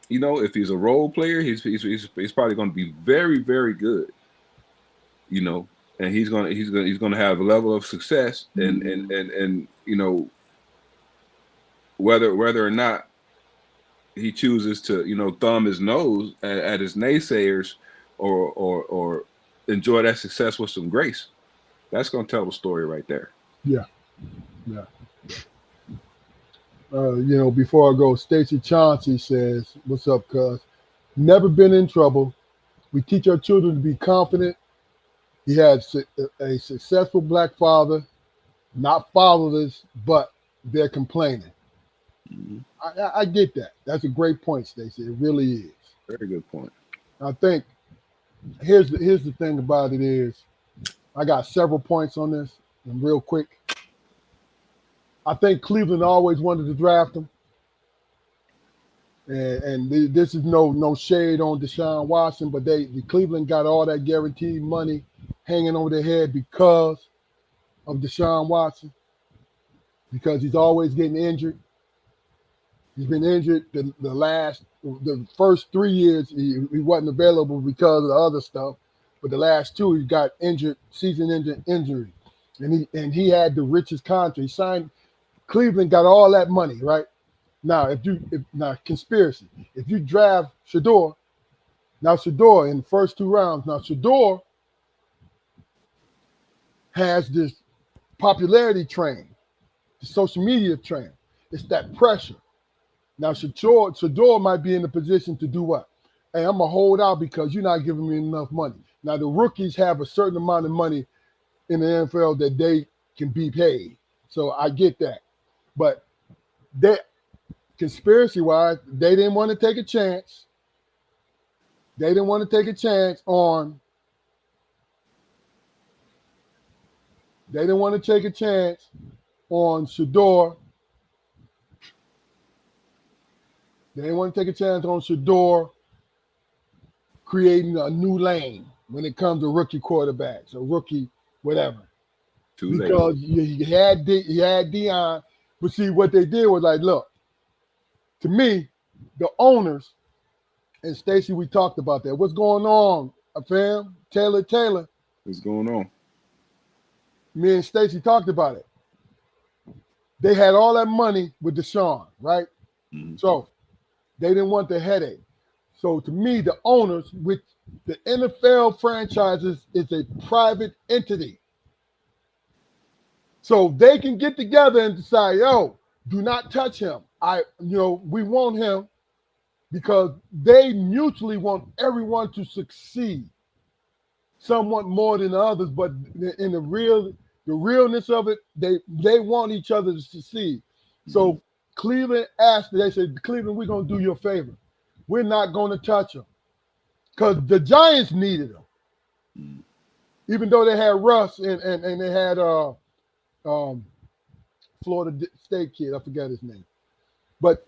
You know, if he's a role player, he's probably going to be very, very good. You know, and he's going to have a level of success, and you know, whether or not he chooses to, you know, thumb his nose at his naysayers or enjoy that success with some grace, that's going to tell the story right there. Yeah. You know, before I go, Stacey Chauncey says, "What's up, cuz? Never been in trouble. We teach our children to be confident. He had a successful black father, not fatherless, but they're complaining." Mm-hmm. I get that. That's a great point, Stacey. It really is. Very good point. I think here's the thing about it is, I got several points on this, and real quick. I think Cleveland always wanted to draft him, and this is no shade on Deshaun Watson, but the Cleveland got all that guaranteed money hanging over their head because of Deshaun Watson, because he's always getting injured. He's been injured the first 3 years he wasn't available because of the other stuff, but the last two he got injured, season-ending injury, and he had the richest contract. He signed. Cleveland got all that money, right? Now, conspiracy. If you draft Shedeur in the first 2 rounds, now Shedeur has this popularity train, the social media train. It's that pressure. Now, Shedeur might be in the position to do what? Hey, I'm going to hold out because you're not giving me enough money. Now, the rookies have a certain amount of money in the NFL that they can be paid. So I get that. But they conspiracy wise, they didn't want to take a chance. They didn't want to take a chance on. They didn't want to take a chance on Shedeur. They didn't want to take a chance on Shedeur creating a new lane when it comes to rookie quarterbacks or rookie whatever. Too late. Because you had Deion, but see what they did was like, look, to me, the owners and Stacey, we talked about that. What's going on, fam? Taylor. What's going on? Me and Stacey talked about it. They had all that money with Deshaun, right? Mm-hmm. So they didn't want the headache. So to me, the owners, with the NFL franchises, is a private entity. So they can get together and decide, yo, do not touch him. We want him because they mutually want everyone to succeed. Somewhat more than the others, but in the realness of it, they want each other to succeed. So Cleveland asked, they said, Cleveland, we're going to do you a favor. We're not going to touch him because the Giants needed him. Even though they had Russ and they had Florida State kid, I forgot his name. But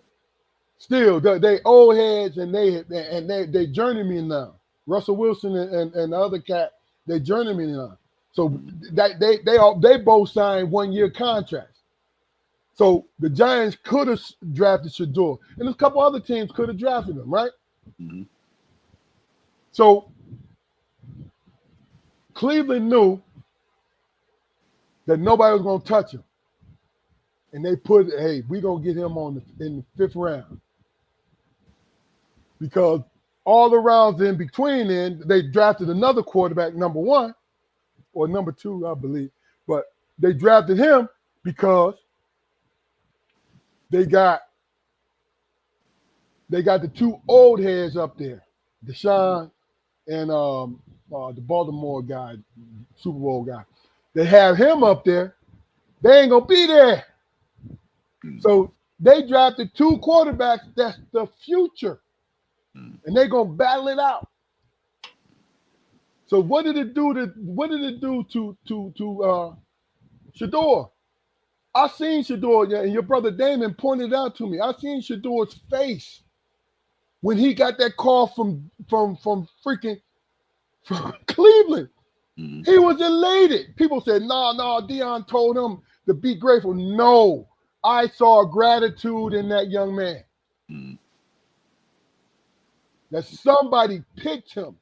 still, they old heads and they journeymen now. Russell Wilson and the other cat, they journeymen now. So that they both signed 1-year contracts. So the Giants could have drafted Shedeur, and a couple other teams could have drafted him, right? Mm-hmm. So Cleveland knew that nobody was going to touch him, and they put, hey, we're going to get him in the 5th round because all the rounds in between then, they drafted another quarterback, number 1 or number 2, I believe, but they drafted him because they got the 2 old heads up there, Deshaun and the Baltimore guy, Super Bowl guy. They have him up there. They ain't gonna be there. So they drafted 2 quarterbacks. That's the future, and they're gonna battle it out. So what did it do to Shedeur? I seen Shedeur, and your brother Damon pointed out to me. I seen Shedeur's face when he got that call from freaking from Cleveland. Mm-hmm. He was elated. People said, no, Deion told him to be grateful. No, I saw gratitude in that young man. Mm-hmm. That somebody picked him.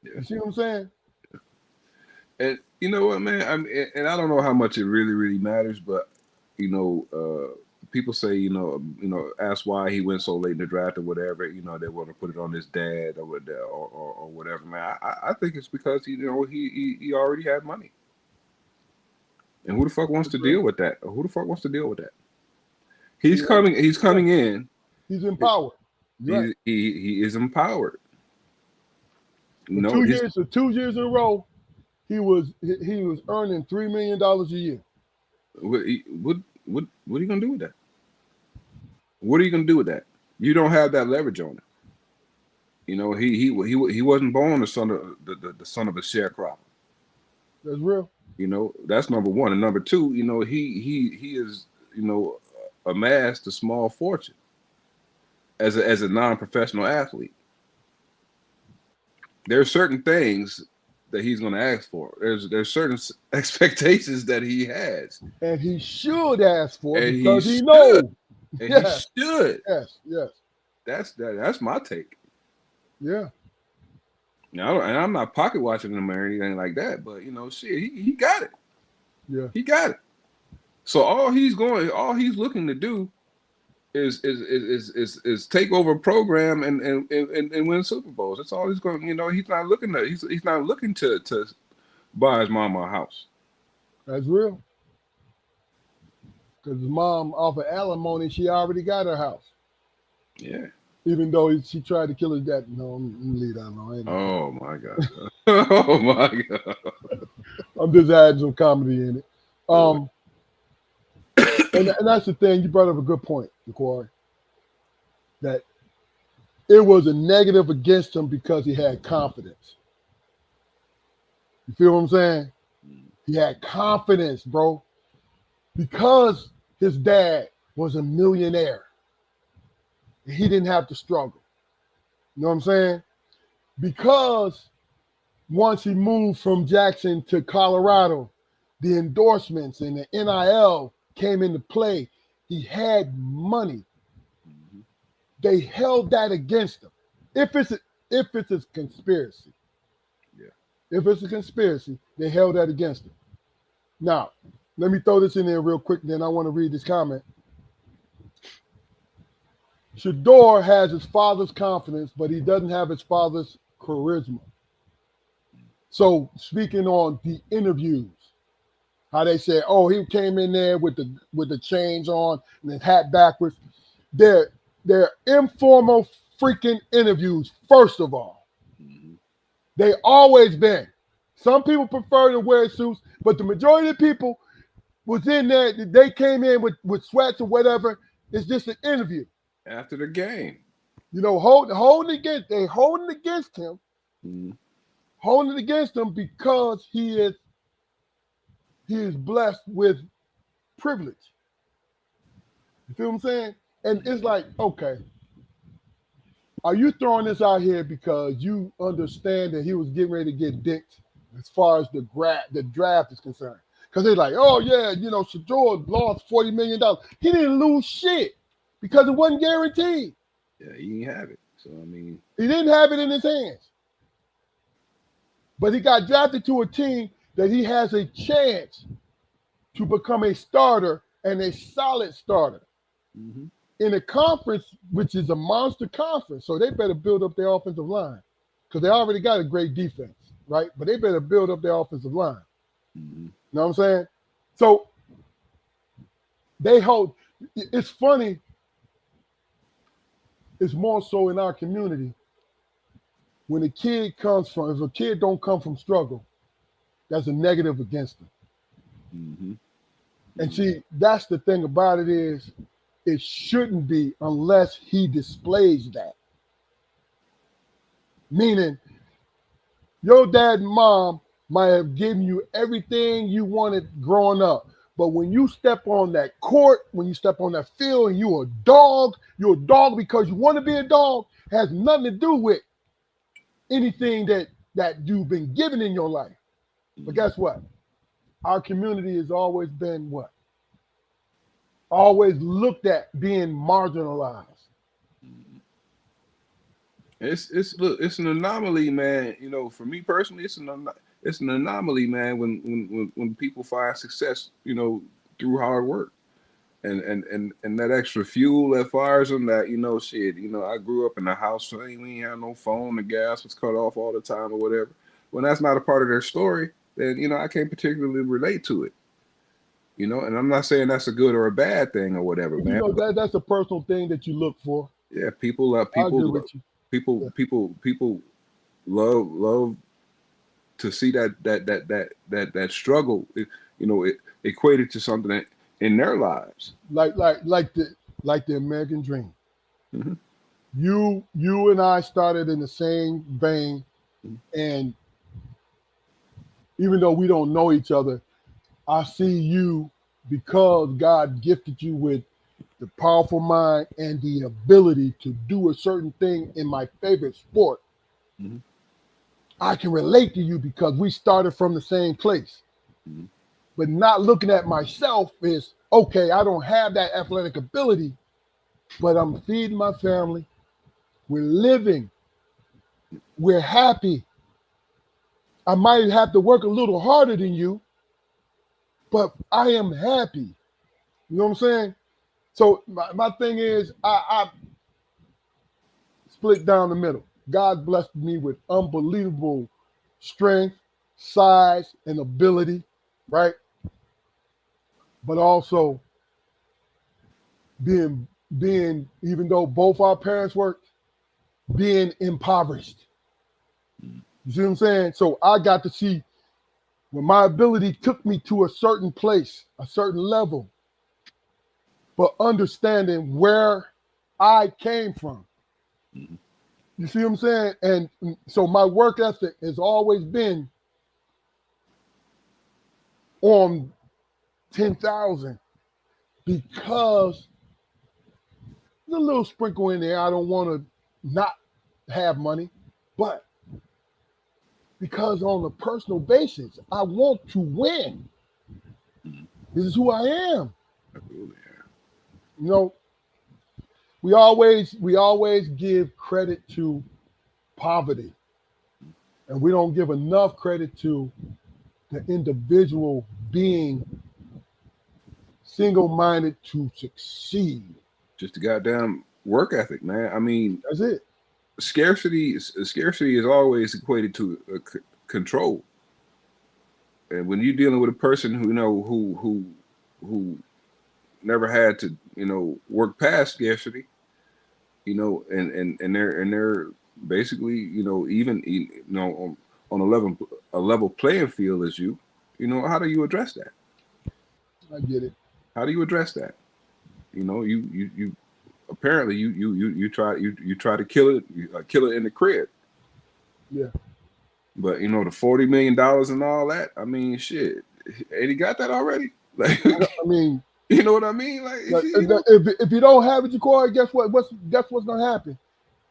Yeah. You see what I'm saying? And you know what, man? I mean, and I don't know how much it really, really matters, but people say, ask why he went so late in the draft or whatever. They want to put it on his dad or whatever, man. I think it's because he already had money. And who the fuck wants to deal with that? Who the fuck wants to deal with that? He's coming in. He's empowered. Right. He is empowered. For 2 years in a row, he was earning $3 million a year. What are you gonna do with that? What are you gonna do with that? You don't have that leverage on it. He wasn't born the son of the son of a sharecropper. That's real. That's number 1, and number 2. He is amassed a small fortune as a non-professional athlete. There are certain things that he's going to ask for. There's certain expectations that he has, and he should ask for and because he knows. And yes. he should. Yes. That's my take. Yeah. Now, and I'm not pocket watching him or anything like that, but he got it. Yeah, he got it. So all he's looking to do is take over a program and win Super Bowls. That's all he's going. He's not looking to buy his mama a house. That's real. Because his mom offered alimony, she already got her house. Yeah. Even though she tried to kill his dad. No, I'm leave that alone. Oh my God. Oh my God. I'm just adding some comedy in it. And that's the thing. You brought up a good point. Jaquari, that it was a negative against him because he had confidence. You feel what I'm saying? He had confidence, bro, because his dad was a millionaire. He didn't have to struggle. You know what I'm saying? Because once he moved from Jackson to Colorado, the endorsements and the NIL came into play. He had money. They held that against him. If it's a conspiracy, Yeah. if it's a conspiracy, they held that against him. Now, let me throw this in there real quick. Then I want to read this comment. Shador has his father's confidence, but he doesn't have his father's charisma. So speaking on the interviews, how they said, oh, he came in there with the chains on and his hat backwards. They're informal freaking interviews, first of all. They always been. Some people prefer to wear suits, but the majority of the people was in there, they came in with sweats or whatever. It's just an interview. After the game. You know, holding against him, holding it against him because he is blessed with privilege. You feel what I'm saying? And it's like, okay, are you throwing this out here because you understand that he was getting ready to get dicked as far as the draft is concerned? Because they're like, oh yeah, you know, Shador lost $40 million. He didn't lose shit because it wasn't guaranteed. Yeah, he didn't have it. So I mean, he didn't have it in his hands. But he got drafted to a team that he has a chance to become a starter and a solid starter in a conference, which is a monster conference. So they better build up their offensive line because they already got a great defense, right? But they better build up their offensive line. You know what I'm saying? So they hold. It's funny. It's more so in our community. When a kid if a kid don't come from struggle, that's a negative against them. And see, that's the thing about it is, it shouldn't be unless he displays that. Meaning, your dad and mom might have given you everything you wanted growing up. But when you step on that court, when you step on that field and you're a dog because you want to be a dog, has nothing to do with anything that you've been given in your life. But guess what? Our community has always been what? Always looked at being marginalized. It's an anomaly, man. You know, for me personally, it's an anomaly, man. When people find success, you know, through hard work, and that extra fuel that fires them. That, you know, shit. You know, I grew up in a house so we ain't had no phone. The gas was cut off all the time or whatever. When that's not a part of their story, then, you know, I can't particularly relate to it. You know, and I'm not saying that's a good or a bad thing or whatever, man. You know, that's a personal thing that you look for. Yeah, people I agree with you. people love to see that struggle, you know, it equated to something that in their lives. Like the American dream. You and I started in the same vein, and even though we don't know each other, I see you because God gifted you with the powerful mind and the ability to do a certain thing in my favorite sport. I can relate to you because we started from the same place. But not looking at myself is, okay, I don't have that athletic ability, but I'm feeding my family. We're living. We're happy. I might have to work a little harder than you, but I am happy. You know what I'm saying? So my thing is, I split down the middle. God blessed me with unbelievable strength, size, and ability, right? But also being even though both our parents worked, being impoverished. You see what I'm saying? So I got to see when my ability took me to a certain place, a certain level, but understanding where I came from. Mhm. You see what I'm saying? And so my work ethic has always been on 10,000 because there's a little sprinkle in there. I don't want to not have money, but because on a personal basis, I want to win. Mhm. This is who I am. Absolutely. Yeah. You know, we always give credit to poverty, and we don't give enough credit to the individual being single-minded to succeed. Just the goddamn work ethic, man. I mean, That's it. scarcity is always equated to control. And when you're dealing with a person who who never had to work past scarcity, and they're basically even on a level playing field as you, how do you address that? I get it. How do you address that? You apparently you try to kill it in the crib. Yeah. But the $40 million and all that. I mean, shit, and he got that already. Like, I mean, you know what I mean? Like, if you don't have it, Ja'Cory, guess what? Guess what's gonna happen?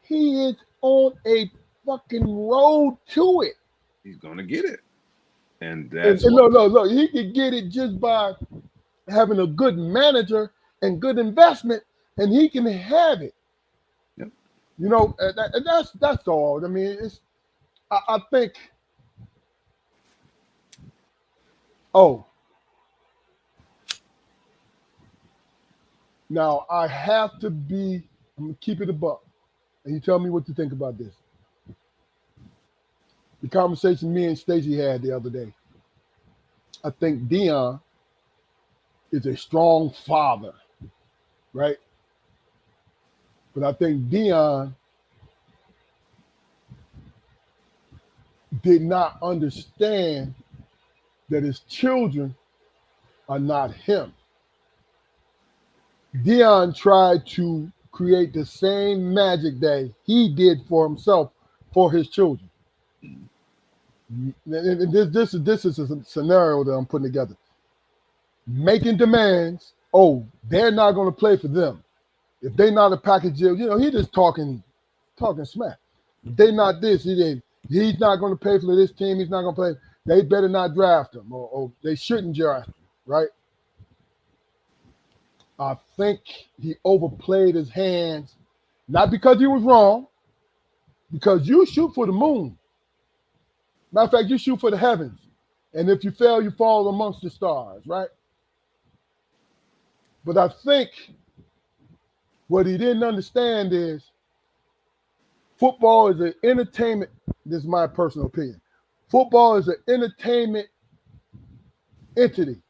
He is on a fucking road to it. he's gonna get it, and And, that's and what. look, he can get it just by having a good manager and good investment, and he can have it. Yep. And that's all. I mean, I think. Oh, now I have to be. I'm gonna keep it a buck, and you tell me what you think about this. The conversation me and Stacey had the other day. I think Dion is a strong father, right? But I think Dion did not understand that his children are not him. Dion tried to create the same magic that he did for himself for his children. And this is a scenario that I'm putting together. Making demands. Oh, they're not going to play for them. If they're not a package deal, he just talking smack. If they not this, he's not going to pay for this team. He's not going to play. They better not draft him, or they shouldn't draft him, right? I think he overplayed his hands, not because he was wrong, because you shoot for the moon. Matter of fact, you shoot for the heavens. And if you fail, you fall amongst the stars, right? But I think what he didn't understand is football is an entertainment. This is my personal opinion. Football is an entertainment entity.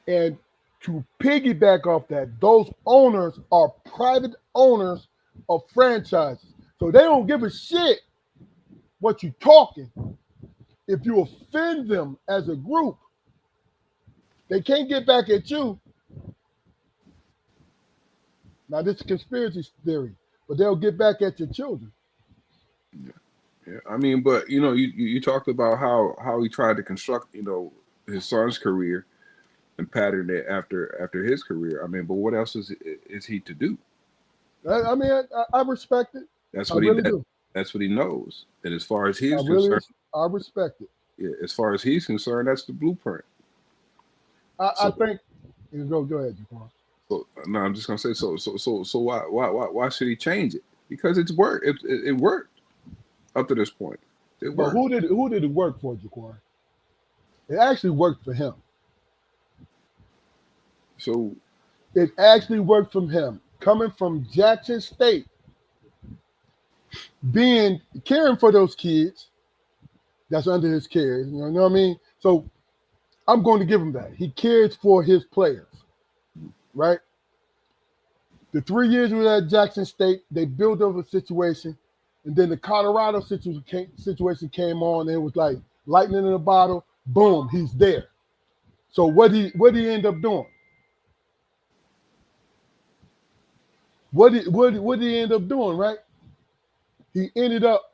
And to piggyback off that, those owners are private owners of franchises. So they don't give a shit what you're talking. If you offend them as a group, they can't get back at you. Now, this is conspiracy theory, but they'll get back at your children. Yeah, I mean, but you talked about how he tried to construct his son's career and pattern it after his career. I mean, but what else is he to do? I mean, I respect it. That's I what really do. that's what he knows. And as far as I he's really, concerned, I respect it. yeah, as far as he's concerned, that's the blueprint. I think. Go ahead, Ja'Cory. So no, I'm just gonna say so why should he change it? Because it's worked. It worked up to this point. It But worked. who did it work for, Ja'Cory? It actually worked for him. So It actually worked from him. Coming from Jackson State, caring for those kids that's under his care. You know what I mean? So I'm going to give him that. He cares for his players, right? The 3 years we were at Jackson State, they built up a situation, and then the Colorado situation came on, and it was like lightning in a bottle. Boom, he's there. So what he end up doing? what did he end up doing, right? He ended up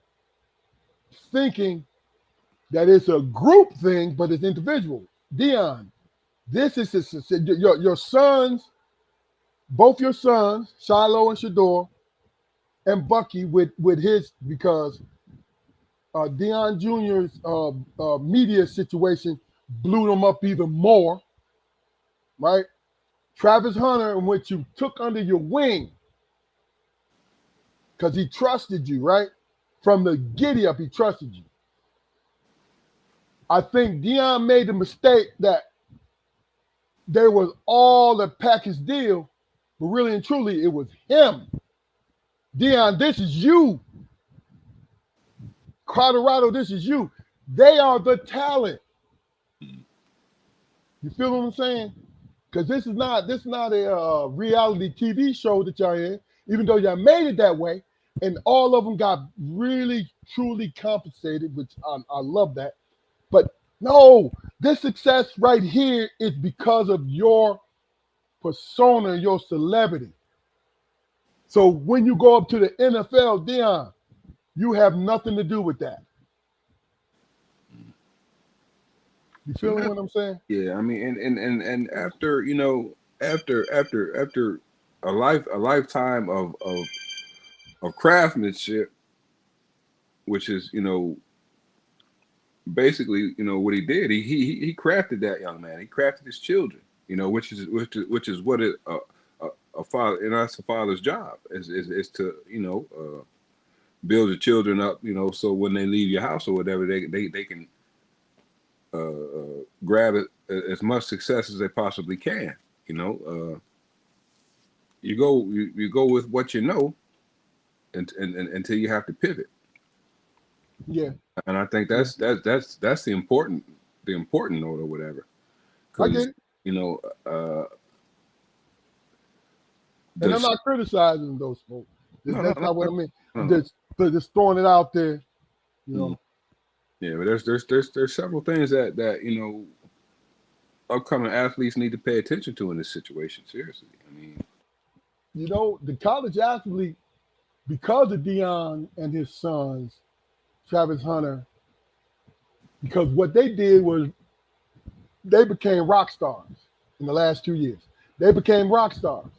thinking that it's a group thing, but it's individual. Dion, this is your sons, both your sons, Shiloh and Shador, and Bucky with his, because Dion Jr.'s media situation blew them up even more, right? Travis Hunter, in which you took under your wing because he trusted you, right? From the giddy up, he trusted you. I think Dion made the mistake that there was all a package deal, but really and truly, it was him. Dion, this is you. Colorado, this is you. They are the talent. You feel what I'm saying? Because this is not a reality TV show that y'all in, even though y'all made it that way, and all of them got really truly compensated, which I love that. But no, this success right here is because of your persona, your celebrity. So when you go up to the NFL, Dion, you have nothing to do with that. You feeling what I'm saying? Yeah, I mean, and after, you know, after a lifetime of craftsmanship, which is, you know, basically, you know, what he did, he crafted that young man. He crafted his children, you know, which is what a father, and that's a father's job is to, you know, build your children up, you know, so when they leave your house or whatever, they can grab it as much success as they possibly can. You know, you go with what you know, and until you have to pivot. Yeah, And I think that's the important note or whatever. I get Because it. you know, And I'm not criticizing those folks. That's not what I mean. no. Just throwing it out there, you know. Yeah, but there's several things that you know upcoming athletes need to pay attention to in this situation. Seriously, I mean, You know, the college athlete, because of Dion and his sons, Travis Hunter, because what they did was they became rock stars in the last 2 years. They became rock stars.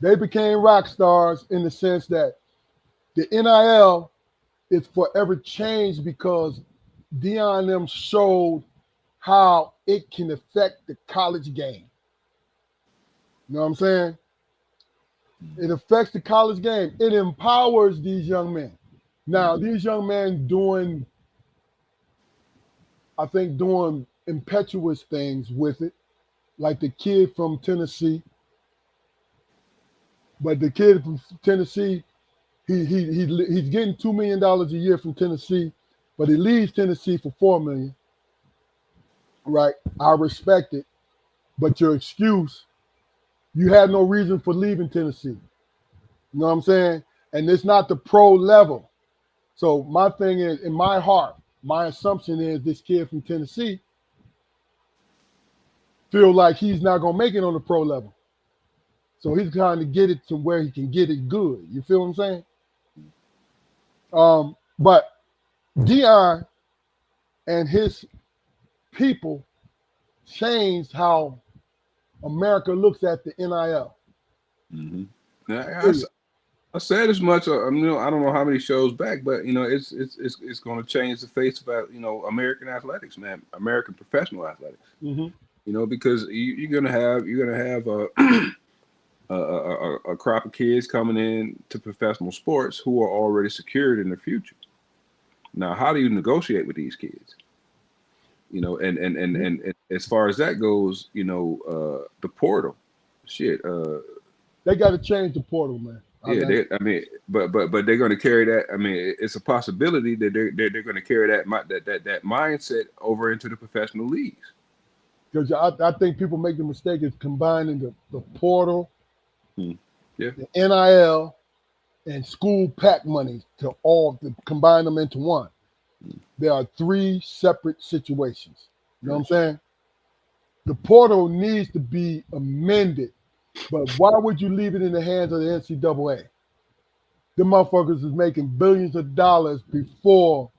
They became rock stars in the sense that the NIL is forever changed because Dion and them showed how it can affect the college game. You know what I'm saying? It affects the college game. It empowers these young men. Now, these young men doing impetuous things with it, like the kid from Tennessee. But the kid from Tennessee, he's getting $2 million a year from Tennessee, but he leaves Tennessee for $4 million. Right? I respect it, but your excuse, you had no reason for leaving Tennessee. You know what I'm saying? And it's not the pro level. So my thing is, in my heart, my assumption is this kid from Tennessee feel like he's not gonna make it on the pro level. So he's trying to get it to where he can get it good. You feel what I'm saying? But Dion and his people changed how America looks at the NIL. I said as much. You know, I don't know how many shows back, but you know, it's going to change the face of, you know, American athletics, man. American professional athletics. You know, because you're gonna have a crop of kids coming in to professional sports who are already secured in their future. Now, how do you negotiate with these kids? You know, and as far as that goes, you know, the portal, shit. They got to change the portal, man. Yeah, I mean, but they're going to carry that. I mean, it's a possibility that they're going to carry that mindset over into the professional leagues. Because I think people make the mistake of combining the portal, the NIL, and school pack money to combine them into one. There are three separate situations. You know what I'm saying? The portal needs to be amended But why would you leave it in the hands of the NCAA? The motherfuckers is making billions of dollars before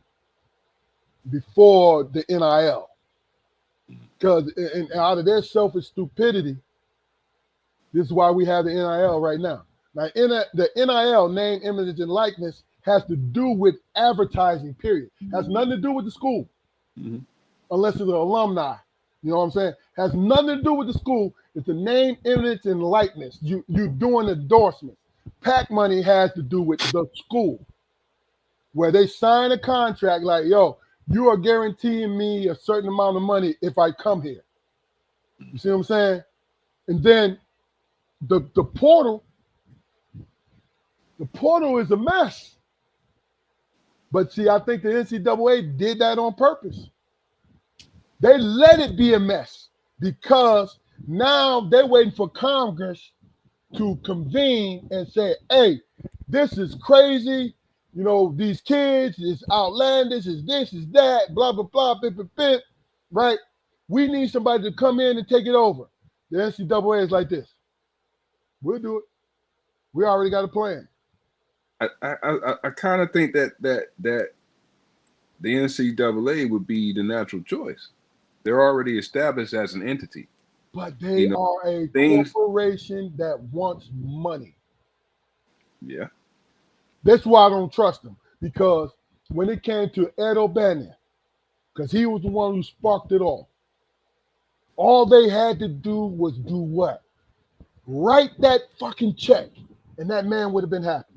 the NIL. Because and out of their selfish stupidity, this is why we have the NIL right now. Now, the NIL, name, image, and likeness, has to do with advertising, period. Has nothing to do with the school, unless it's an alumni. You know what I'm saying? Has nothing to do with the school. It's the name, image, and likeness. You doing endorsements. PAC money has to do with the school, where they sign a contract like, yo, you are guaranteeing me a certain amount of money if I come here. You see what I'm saying? And then the portal is a mess. But see, I think the NCAA did that on purpose. They let it be a mess because now they're waiting for Congress to convene and say, hey, this is crazy. You know, these kids, it's outlandish, it's this, it's that, blah, blah, blah, blah, blah, blah, right? We need somebody to come in and take it over. The NCAA is like this. We'll do it. We already got a plan. I kind of think that the NCAA would be the natural choice. They're already established as an entity. But they are a corporation that wants money. Yeah. That's why I don't trust them. Because when it came to Ed O'Bannon, because he was the one who sparked it all they had to do was do what? Write that fucking check, and that man would have been happy.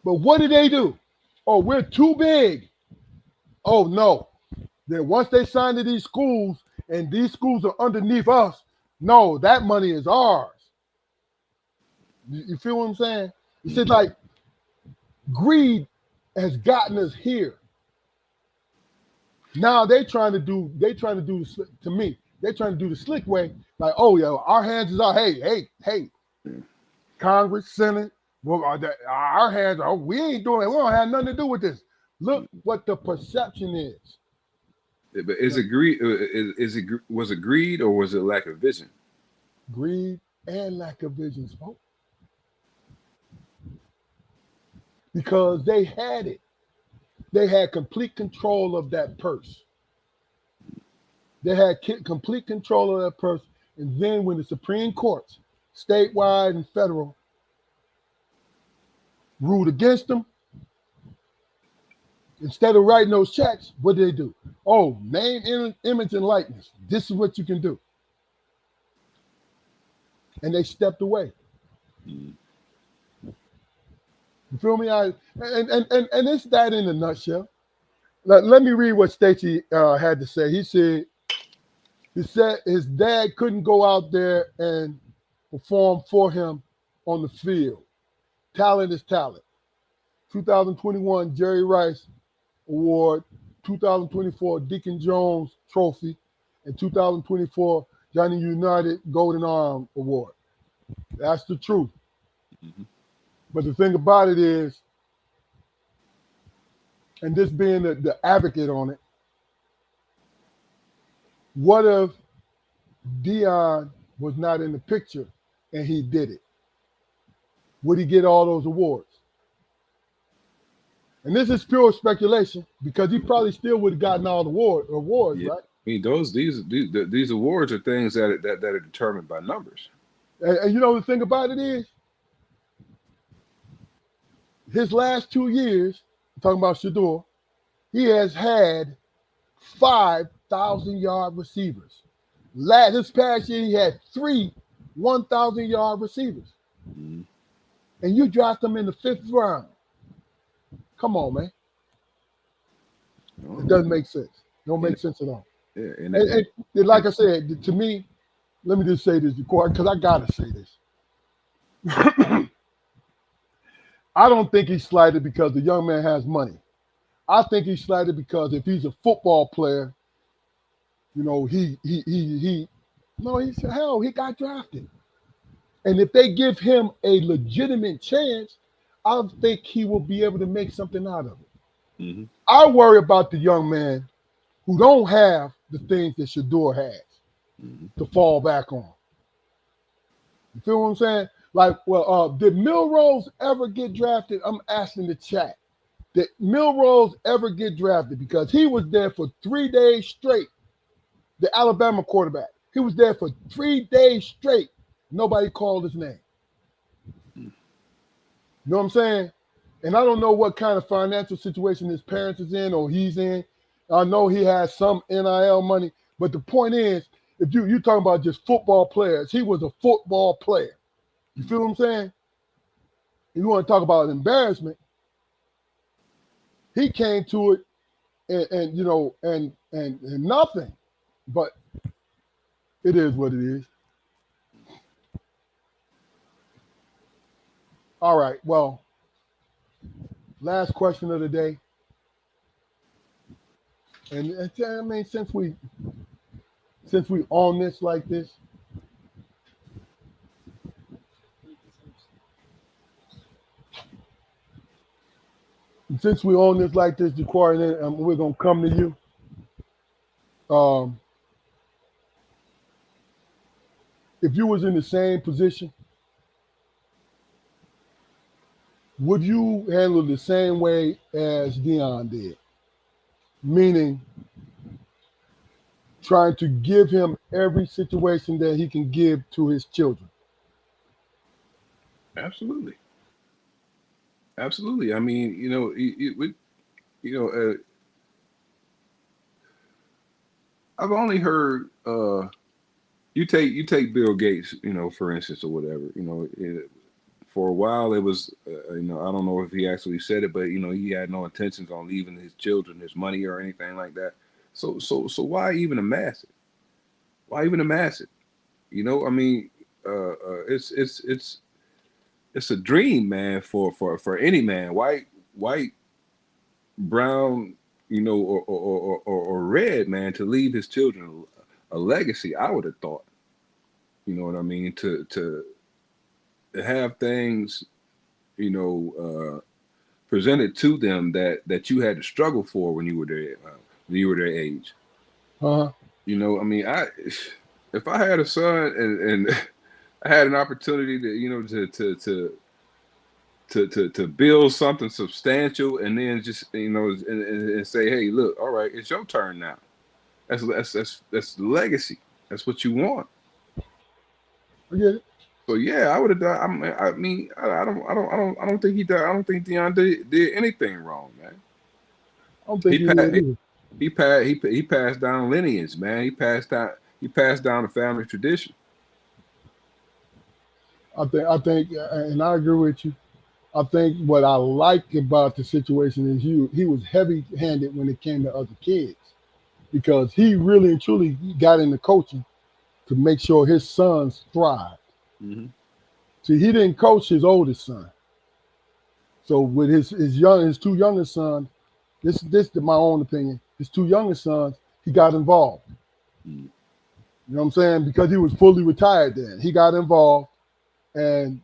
But what did they do? Oh, we're too big. Oh, no. Then once they signed to these schools, and these schools are underneath us, no, that money is ours. You feel what I'm saying? It's just like greed has gotten us here. Now they're trying to do to me, they're trying to do the slick way, like, oh yeah, our hands is out. Hey, Congress, Senate, well, our hands are, we ain't doing it. We don't have nothing to do with this. Look what the perception is. But is it greed? Was it greed or was it lack of vision? Greed and lack of vision, folks. Because they had it. They had complete control of that purse. They had complete control of that purse. And then when the Supreme Courts, statewide and federal, ruled against them, instead of writing those checks, what did they do? Oh, name, image, and likeness. This is what you can do. And they stepped away. You feel me? And it's that in a nutshell. Let me read what Stacey had to say. He said his dad couldn't go out there and perform for him on the field. Talent is talent. 2021 Jerry Rice Award, 2024 Deacon Jones Trophy, and 2024 Johnny United Golden Arm Award. That's the truth. Mm-hmm. But the thing about it is, and this being the advocate on it, what if Deion was not in the picture and he did it? Would he get all those awards? And this is pure speculation because he probably still would have gotten all the awards, yeah. Right? I mean, these awards are things that are determined by numbers. And you know the thing about it is, his last 2 years, I'm talking about Shedeur, he has had 5,000-yard receivers. This past year, he had 3 1,000-yard receivers. Mm-hmm. And you dropped them in the 5th round. Come on, man. It doesn't make sense. It don't make sense at all. Yeah, and like I said, to me, let me just say this, because I got to say this. I don't think he's slighted because the young man has money. I think he's slighted because if he's a football player, you know, he got drafted. And if they give him a legitimate chance, I think he will be able to make something out of it. Mm-hmm. I worry about the young man who don't have the things that Shedeur has. to fall back on. You feel what I'm saying? Like, well, did Milrose ever get drafted? I'm asking the chat. Did Milrose ever get drafted? Because he was there for 3 days straight. The Alabama quarterback. He was there for 3 days straight. Nobody called his name. You know what I'm saying? And I don't know what kind of financial situation his parents is in or he's in. I know he has some NIL money, but the point is, if you're talking about just football players, he was a football player. You feel what I'm saying? You want to talk about embarrassment? He came to it and you know and nothing, but it is what it is. All right. Well, last question of the day. And I mean, since we on this like this, Jaquari, we're gonna come to you. If you was in the same position, would you handle it the same way as Deion did? Meaning trying to give him every situation that he can give to his children. Absolutely. Absolutely. I mean, I've only heard you take Bill Gates, for instance, or whatever. For a while it was, I don't know if he actually said it, but he had no intentions on leaving his children his money or anything like that. So why even amass it? Why even amass it? I mean, it's a dream, man, for any man, white, brown, or red, man, to leave his children a legacy. I would have thought, you know what I mean, to have things, presented to them that you had to struggle for when you were their age. Uh-huh. I mean, if I had a son and I had an opportunity to build something substantial and then just and say, hey, look, all right, it's your turn now. That's the legacy. That's what you want. I get it. So yeah, I would have done. I mean, I don't think he did. I don't think Deion did anything wrong, man. I don't think He passed down lineage, man. He passed down the family tradition. I think, and I agree with you. I think what I like about the situation is he was heavy-handed when it came to other kids because he really and truly got into coaching to make sure his sons thrived. Mm-hmm. See, he didn't coach his oldest son. So with his two youngest sons, this is my own opinion. His two youngest sons, he got involved. Mm-hmm. You know what I'm saying? Because he was fully retired then. He got involved and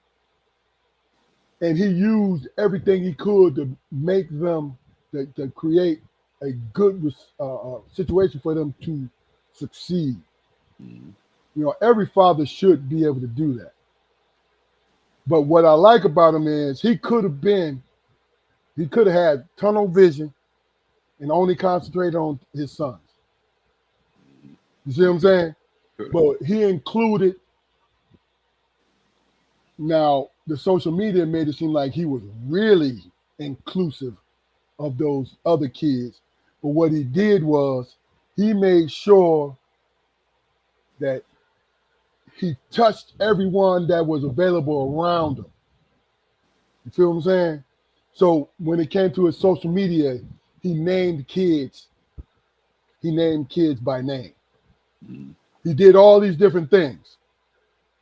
he used everything he could to make them, to create a good situation for them to succeed. Mm-hmm. Every father should be able to do that. But what I like about him is he could have had tunnel vision and only concentrated on his sons. You see what I'm saying? But he included, now the social media made it seem like he was really inclusive of those other kids. But what he did was he made sure that he touched everyone that was available around him. You feel what I'm saying? So when it came to his social media, he named kids by name. Mm-hmm. He did all these different things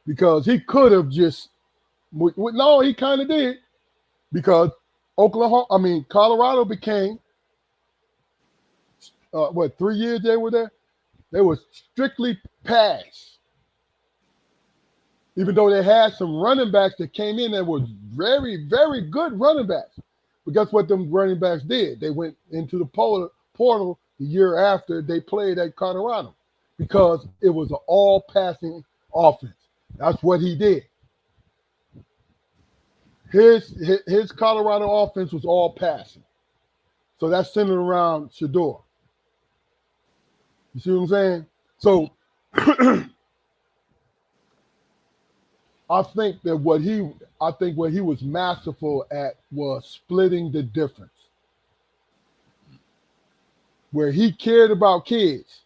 because he could have just, no, he kind of did, because Colorado became, 3 years they were there? They were strictly pass. Even though they had some running backs that came in that were very, very good running backs. But guess what them running backs did? They went into the portal the year after they played at Colorado. because it was an all passing offense. That's what he did. His Colorado offense was all passing. So that's centered around Shedeur. You see what I'm saying? So I think what he was masterful at was splitting the difference. Where he cared about kids,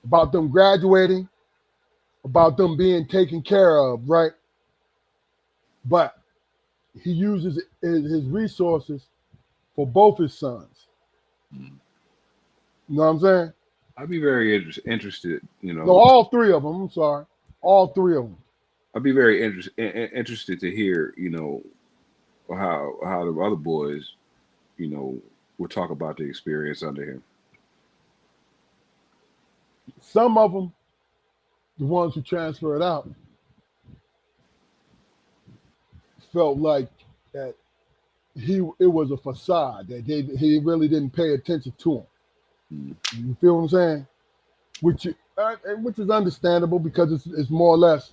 about them graduating, about them being taken care of, right? But he uses his resources for both his sons. You know what I'm saying? I'd be very interested, No, all three of them. I'm sorry. All three of them. I'd be very interested to hear, how the other boys, will talk about the experience under him. Some of them, the ones who transferred out, felt like that it was a facade, that he really didn't pay attention to him. You feel what I'm saying? Which is understandable, because it's more or less,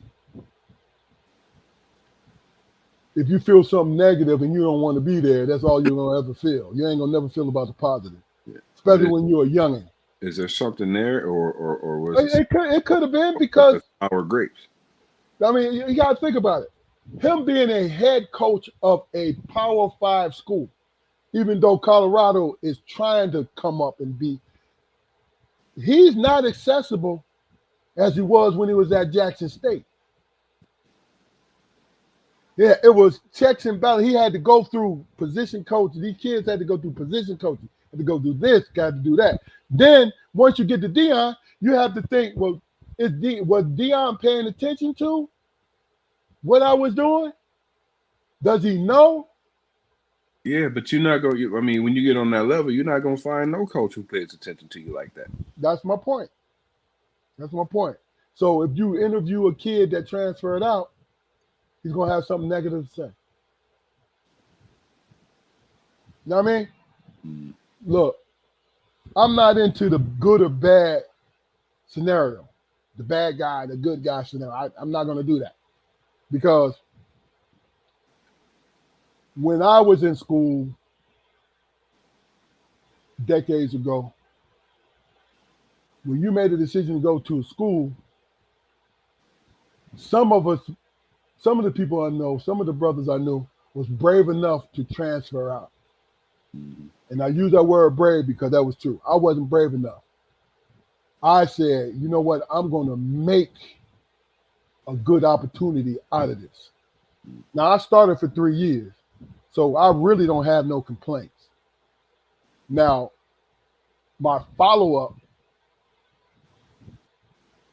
if you feel something negative and you don't want to be there, that's all you're gonna ever feel. You ain't gonna never feel about the positive, especially when you're a youngin'. Is there something there, or was it could have been because our grapes? I mean, you got to think about it. Him being a head coach of a Power 5 school, even though Colorado is trying to come up and be, he's not accessible as he was when he was at Jackson State. Yeah, it was checks and balances. He had to go through position coaches. These kids had to go through position coaches. Had to go do this, got to do that. Then once you get to Deion, you have to think, well, was Deion paying attention to what I was doing? Does he know? Yeah, but you're not going to, I mean, when you get on that level, you're not going to find no coach who pays attention to you like that. That's my point. So if you interview a kid that transferred out, he's going to have something negative to say. You know what I mean? Look, I'm not into the good or bad scenario, the bad guy, the good guy scenario. I'm not going to do that, because when I was in school decades ago, when you made a decision to go to a school, some of the people I know, some of the brothers I knew was brave enough to transfer out. And I use that word brave because that was true. I wasn't brave enough. I said, you know what? I'm going to make a good opportunity out of this. Now, I started for 3 years, so I really don't have no complaints. Now, my follow-up,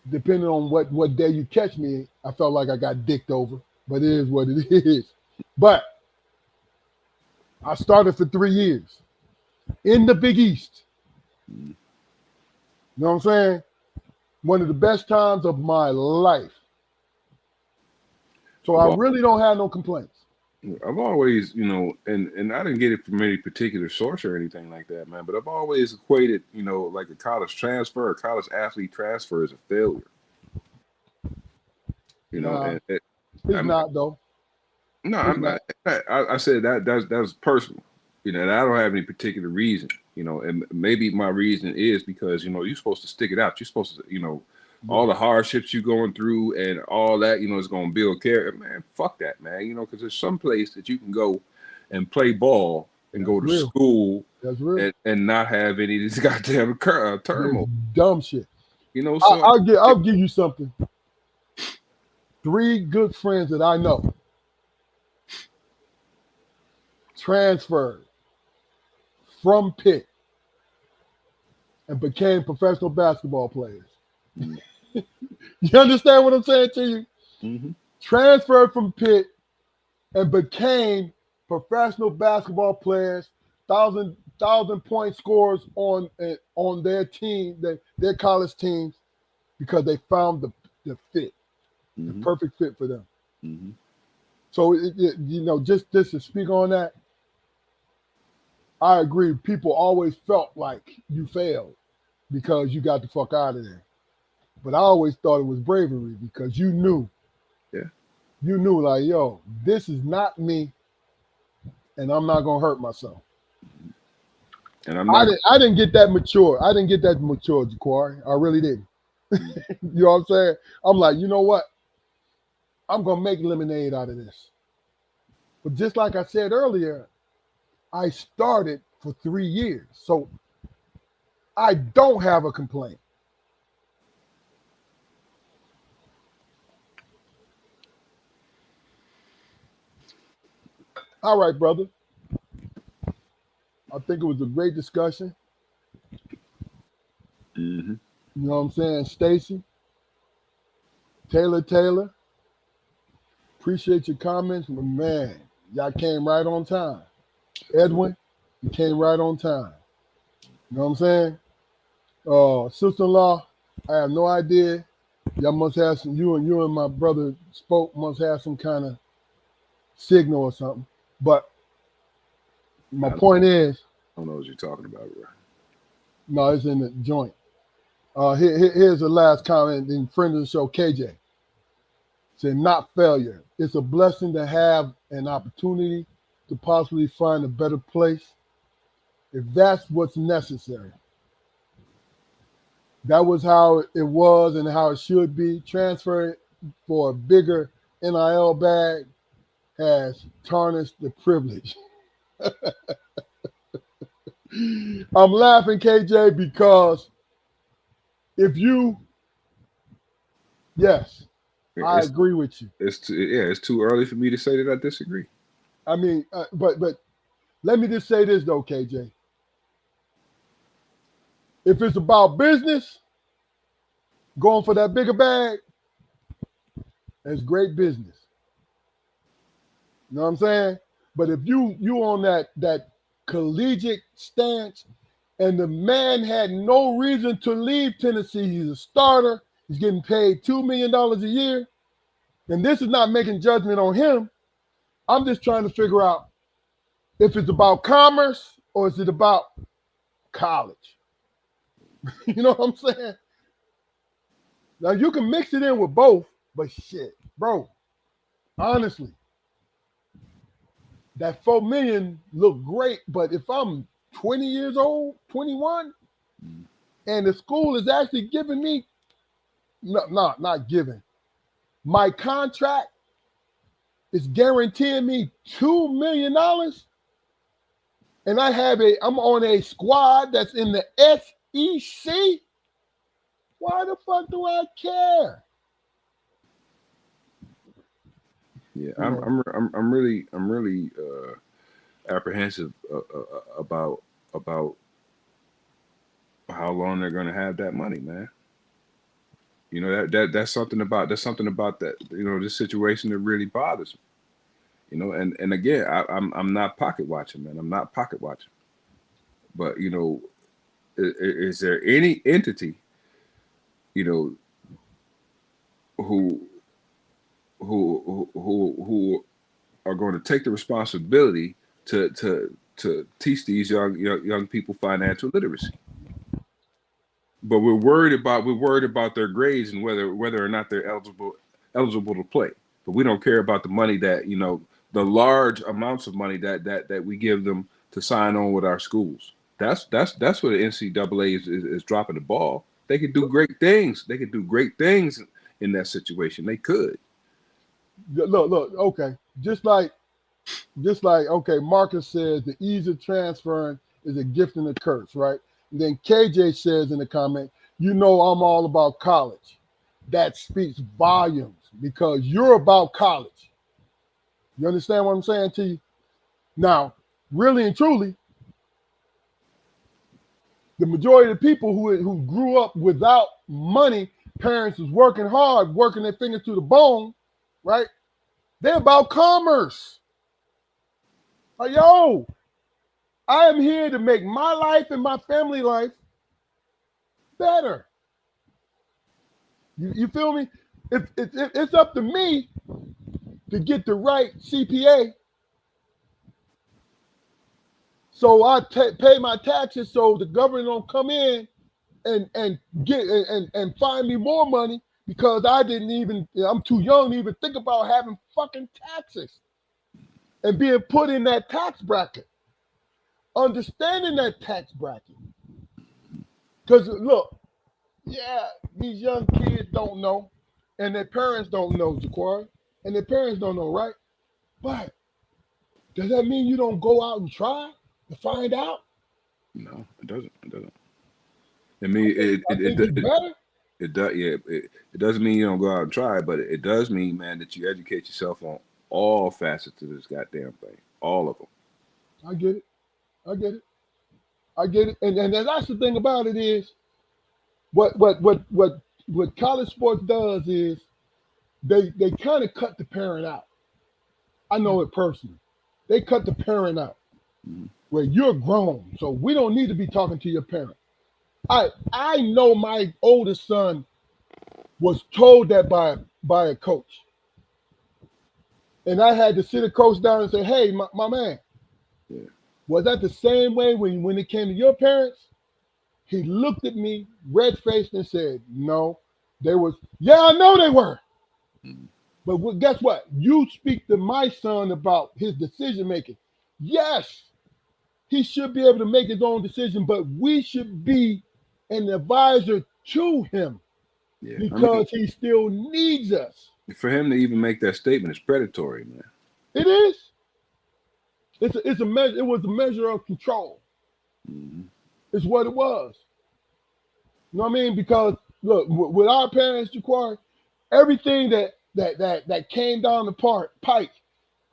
depending on what day you catch me, I felt like I got dicked over, but it is what it is. But I started for 3 years in the Big East. You know what I'm saying? One of the best times of my life. So I really don't have no complaints. I've always, and I didn't get it from any particular source or anything like that, man, but I've always equated, like a college transfer, a college athlete transfer as a failure. It's not, though. No, I'm not. I said that was personal, and I don't have any particular reason, and maybe my reason is because, you're supposed to stick it out. You're supposed to, all the hardships you're going through and all that, is going to build character. Man, fuck that, man, because there's some place that you can go and play ball and go to school and not have any of this goddamn turmoil. Dumb shit. So I'll give you something. 3 good friends that I know transferred from Pitt and became professional basketball players. You understand what I'm saying to you? Mm-hmm. Transferred from Pitt and became professional basketball players, 1,000-point scorers on their team, their college teams, because they found the fit, the perfect fit for them. Mm-hmm. So just to speak on that, I agree. People always felt like you failed. because you got the fuck out of there. But I always thought it was bravery because you knew Yeah. like, yo, this is not me, and I'm not gonna hurt myself. And I'm not. I didn't get that mature. I didn't get that mature, Jaquari. I really didn't. You know what I'm saying? I'm like, you know what? I'm gonna make lemonade out of this. But just like I said earlier, I started for 3 years, so I don't have a complaint. All right, brother. I think it was a great discussion. Mm-hmm. You know what I'm saying? Stacy, Taylor, appreciate your comments. But man, y'all came right on time. Edwin, you came right on time. You know what I'm saying? Sister-in-law, I have no idea. Y'all must have some, you and my brother spoke, must have some kind of signal or something. But my point is, I don't know what you're talking about, bro. no, it's in the joint. Here's the last comment in friend of the show, KJ. Said, not failure. It's a blessing to have an opportunity to possibly find a better place if that's what's necessary. That was how it was and how it should be. Transferring for a bigger NIL bag has tarnished the privilege. I'm laughing, KJ, because if you, yes, I agree with you. It's too early for me to say that I disagree. I mean, but let me just say this though, KJ. If it's about business, going for that bigger bag, that's great business. You know what I'm saying? But if you on that collegiate stance, and the man had no reason to leave Tennessee, he's a starter, he's getting paid $2 million a year, and this is not making judgment on him. I'm just trying to figure out if it's about commerce or is it about college. You know what I'm saying? Now you can mix it in with both, but shit, bro, honestly, that $4 million look great, but if I'm 20 years old, 21, and the school is actually giving me, not giving, my contract is guaranteeing me $2 million, and I'm on a squad that's in the SEC. Why the fuck do I care? Yeah, I'm really apprehensive about how long they're going to have that money, man. You know, that's something about that, you know, this situation that really bothers me. You know, and again, I'm not pocket watching, man. I'm not pocket watching. But you know, is there any entity, you know, who are going to take the responsibility to teach these young people financial literacy? But we're worried about their grades and whether or not they're eligible to play. But we don't care about the money that, you know, the large amounts of money that we give them to sign on with our schools. That's where the NCAA is dropping the ball. They could do great things. They could do great things in that situation. They could. Look, okay. Just like, okay, Marcus says the ease of transferring is a gift and a curse, right? And then KJ says in the comment, you know, I'm all about college. That speaks volumes because you're about college. You understand what I'm saying to you? Now, really and truly, the majority of the people who grew up without money, parents was working hard, working their fingers to the bone, right? They're about commerce. Like, yo, I am here to make my life and my family life better. You feel me? If it's up to me to get the right CPA, so I pay my taxes so the government don't come in and get and find me more money because I'm too young to even think about having fucking taxes and being put in that tax bracket. Understanding that tax bracket. Because look, yeah, these young kids don't know, and their parents don't know, Jaquari, and their parents don't know, right? But does that mean you don't go out and try to find out? No, it doesn't. It doesn't. I mean, I think it's better. it does. Yeah, it doesn't mean you don't go out and try, but it does mean, man, that you educate yourself on all facets of this goddamn thing, all of them. I get it. I get it. I get it. And that's the thing about it is what college sports does is they kind of cut the parent out. I know it personally. They cut the parent out Mhm. where you're grown, so we don't need to be talking to your parent. I know my oldest son was told that by a coach, and I had to sit a coach down and say, "Hey, my man, Yeah. was that the same way when it came to your parents?" He looked at me, red faced, and said, "No, they was. Yeah, I know they were. Mhm. But guess what? You speak to my son about his decision making. Yes, he should be able to make his own decision, but we should be an advisor to him Yeah. I mean, because he still needs us. for him to even make that statement is predatory, man. It is. It's a measure. It was a measure of control. Mhm. It's what it was. You know what I mean? Because look, with our parents, Jaquari, everything that came down the pike,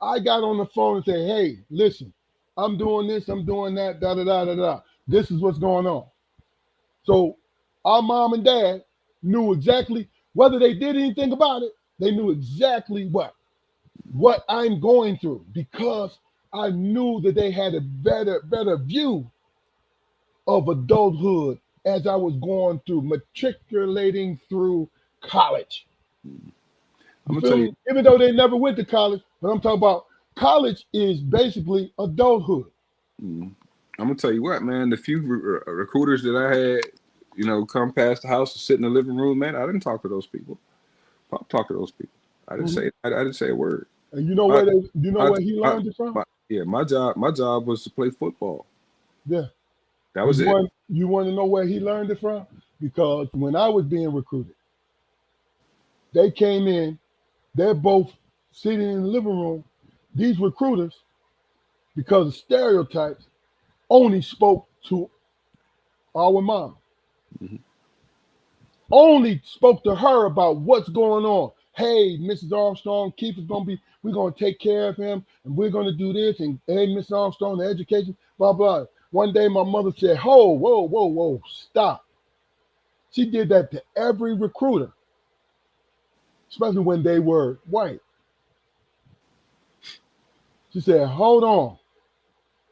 I got on the phone and said, "Hey, listen, I'm doing this, I'm doing that, da da da da da. This is what's going on." So our mom and dad knew exactly whether they did anything about it. They knew exactly what I'm going through because I knew that they had a better view of adulthood as I was going through matriculating through college. I'm You gonna feel tell you. me? Even though they never went to college, but I'm talking about college is basically adulthood. Mhm. I'm gonna tell you what, man. The few recruiters that I had, come past the house and sit in the living room, man, I didn't talk to those people. Pop talk to those people. I didn't Mhm. say. I didn't say a word. And you know My, my, where he my, learned it from? yeah, my job was to play football. Yeah. That And was it. you want to know where he learned it from? Because when I was being recruited, they came in, they're both sitting in the living room. These recruiters, because of stereotypes, only spoke to our mom. Mhm. Only spoke to her about what's going on. Hey, Mrs. Armstrong, Keith is gonna be, we're gonna take care of him, and we're gonna do this, and hey, Mrs. Armstrong, the education, blah blah. One day my mother said, "Whoa, whoa, whoa, whoa, stop." She did that to every recruiter, especially when they were white. She said, "Hold on,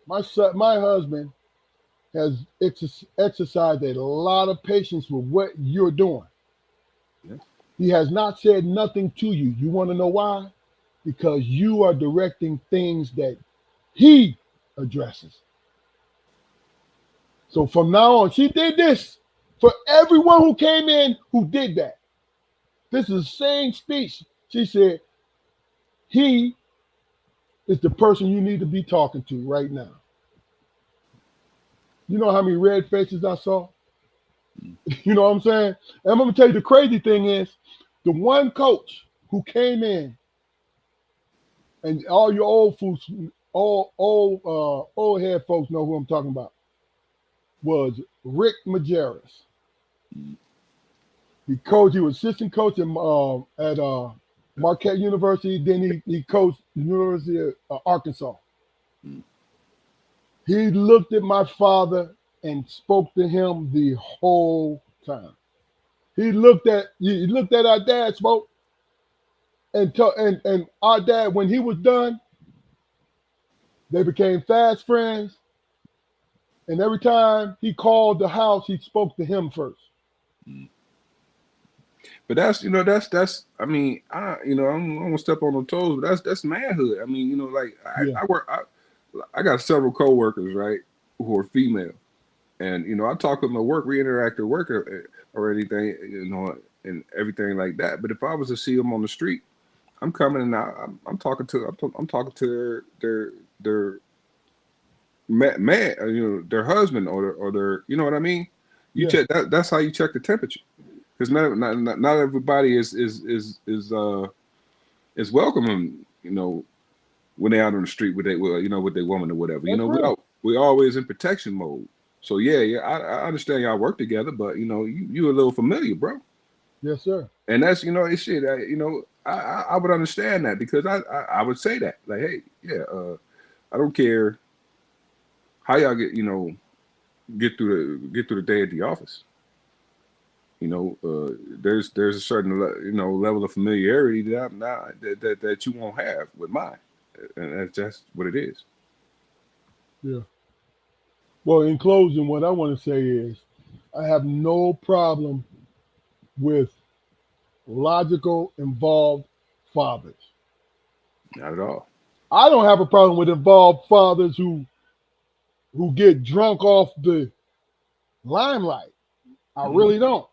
my husband has exercised a lot of patience with what you're doing. Yeah. He has not said nothing to you. You want to know why? Because you are directing things that he addresses. So from now on, she did this for everyone who came in who did that. This is the same speech. She said, he is the person you need to be talking to right now. You know how many red faces I saw? You know what I'm saying? And I'm going to tell you the crazy thing is the one coach who came in, and all your old folks, old head folks know who I'm talking about, was Rick Majerus. Mhm. He was assistant coach at Marquette University. Then he coached the University of Arkansas. Mhm. He looked at my father and spoke to him the whole time. He looked at our dad, spoke, and our dad, when he was done, they became fast friends. And every time he called the house, he spoke to him first. Mhm. But that's. I mean, I'm gonna step on the toes, but that's manhood. I mean, like Yeah. I got several coworkers, right, who are female, And I talk with my work, we interact at work or anything, and everything like that. But if I was to see them on the street, I'm coming and I'm talking to I'm talking to their man, their husband or their, you know what I mean. You Yeah. check that. That's how you check the temperature, because not everybody is welcoming, when they're out on the street with with their woman or whatever. That's real. We always in protection mode. So yeah, I understand y'all work together, but you a little familiar, bro. Yes, sir. And that's it's shit. I would understand that, because I would say that, like, hey, yeah, I don't care how y'all get through the day at the office. There's a certain level of familiarity that I'm not that you won't have with mine, and that's just what it is. Yeah. Well, in closing, what I want to say is I have no problem with logical, involved fathers. Not at all. I don't have a problem with involved fathers who get drunk off the limelight. I really don't.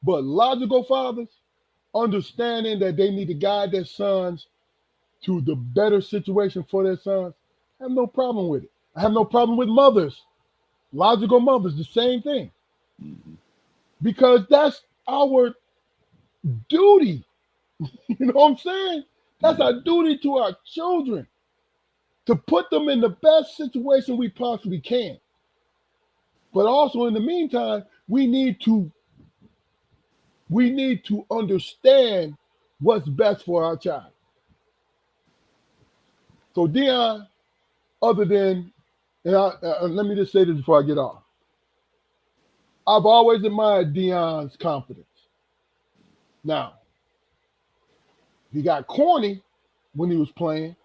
But logical fathers, understanding that they need to guide their sons to the better situation for their sons, I have no problem with it. I have no problem with mothers, logical mothers, the same thing. Mhm. Because that's our duty. You know what I'm saying? That's our duty to our children, to put them in the best situation we possibly can. But also in the meantime, we need to understand what's best for our child. So Dion, other than, and let me just say this before I get off. I've always admired Dion's confidence. Now, he got corny when he was playing.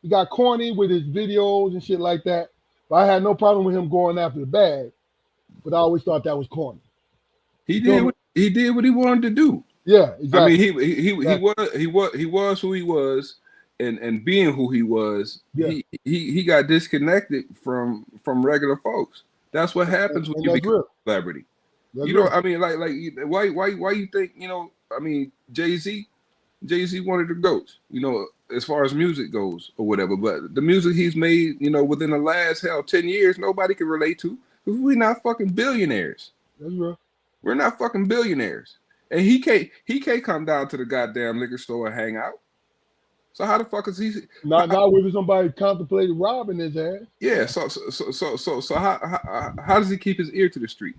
He got corny with his videos and shit like that. But I had no problem with him going after the bag. But I always thought that was corny. He You feel did me? what he wanted to do. Yeah, I mean, exactly. Exactly. he was who he was, and being who he was, Yeah, he got disconnected from regular folks. That's what happens when and you that's become real. a celebrity. That's real. I mean, why you think, I mean, Jay-Z wanted to go, as far as music goes or whatever, but the music he's made, within the last 10 years, nobody can relate to, because we're not fucking billionaires. That's real. We're not fucking billionaires. And he can't come down to the goddamn liquor store and hang out. So how the fuck is he? Not with somebody contemplating robbing his ass. Yeah. So how does he keep his ear to the street?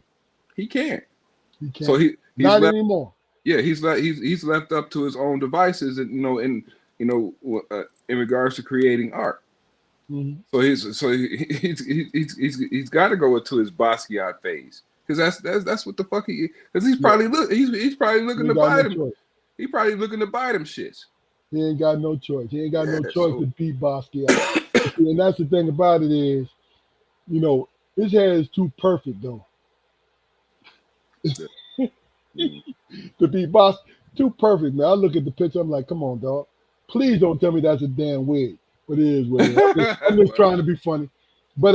He can't. He So can't. he's Not left. anymore. Yeah, he's left up to his own devices, and in regards to creating art. Mm-hmm. So he's got to go into his Basquiat phase, because that's what the fuck because he's Yeah. probably He looking to ain't got buy no them. choice. He probably looking to buy them shits. He ain't got no choice. He ain't got no Yeah. choice to So beat Basquiat. See, and that's the thing about it is, his hair is too perfect though. mm, To be boss, too perfect, man. I look at the picture, I'm like, come on, dog. Please don't tell me that's a damn wig. But it is what it is. I'm just trying to be funny. But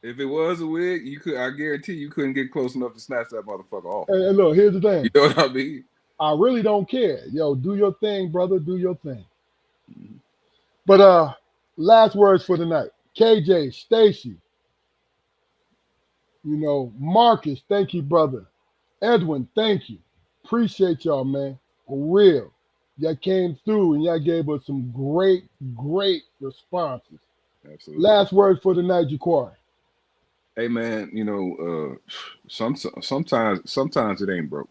if it was a wig, I guarantee you couldn't get close enough to snatch that motherfucker off. and look, here's the You thing. know what I mean? I really don't care. Yo, do your thing, brother. Do your thing. Mhm. But last words for the night. KJ, Stacy, Marcus, thank you, brother. Edwin, thank you. Appreciate y'all, man. For real. Y'all came through and y'all gave us some great, great responses. Absolutely. Last word for the night, Jaquari. Hey man, sometimes it ain't broke.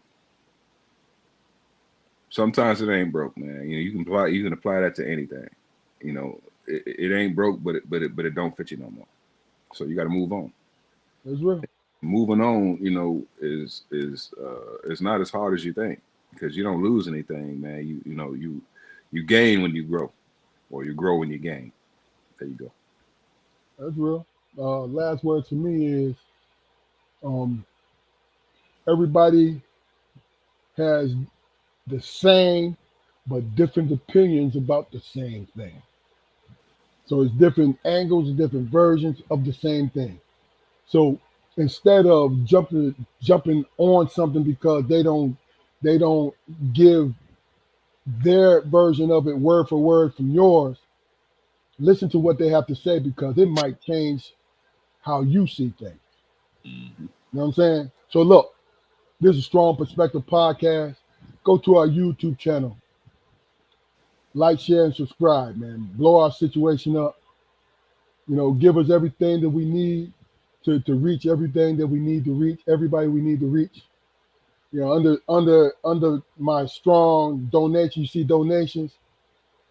Sometimes it ain't broke, man. You can apply that to anything. It ain't broke, but it don't fit you no more. So you got to move on. That's real. Moving on, is not as hard as you think, because you don't lose anything, man. You gain when you grow, or you grow when you gain. There you go. That's real. Last word for me is um, everybody has the same but different opinions about the same thing. So it's different angles, different versions of the same thing. So instead of jumping on something because they don't give their version of it word for word from yours, listen to what they have to say because it might change how you see things. Mm-hmm. You know what I'm saying? So look, this is Strong Perspective Podcast. Go to our YouTube channel, like, share, and subscribe, man. Blow our situation up. Give us everything that we need to reach everything that we need to reach, everybody we need to reach. Under my strong donation, you see donations,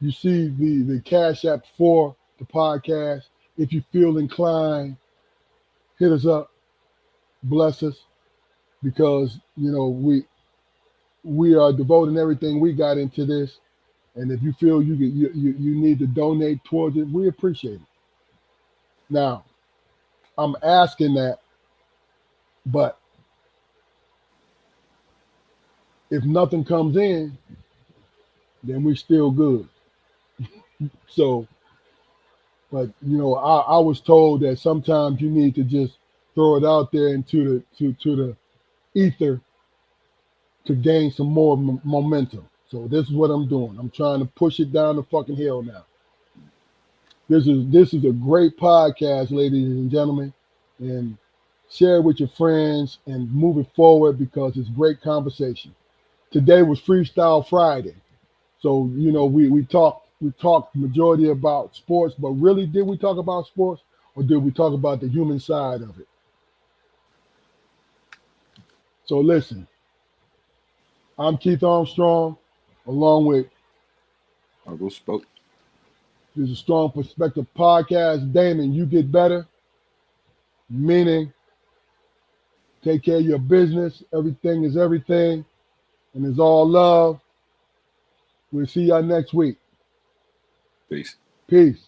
you see the cash app for the podcast. If you feel inclined, hit us up, bless us, because we are devoting everything we got into this. And if you feel you need to donate towards it, we appreciate it. Now, I'm asking that, but if nothing comes in, then we still good. So, but I was told that sometimes you need to just throw it out there into the ether to gain some more momentum. So this is what I'm doing. I'm trying to push it down the fucking hill now. This is a great podcast, ladies and gentlemen, and share it with your friends and move it forward because it's great conversation. Today was Freestyle Friday. So, we talked majority about sports, but really did we talk about sports or did we talk about the human side of it? So listen, I'm Keith Armstrong, along with Uncle Spoke. this is Strong Perspective Podcast. Damon, you get better, meaning take care of your business. Everything is everything, and it's all love. We'll see y'all next week. Peace. Peace.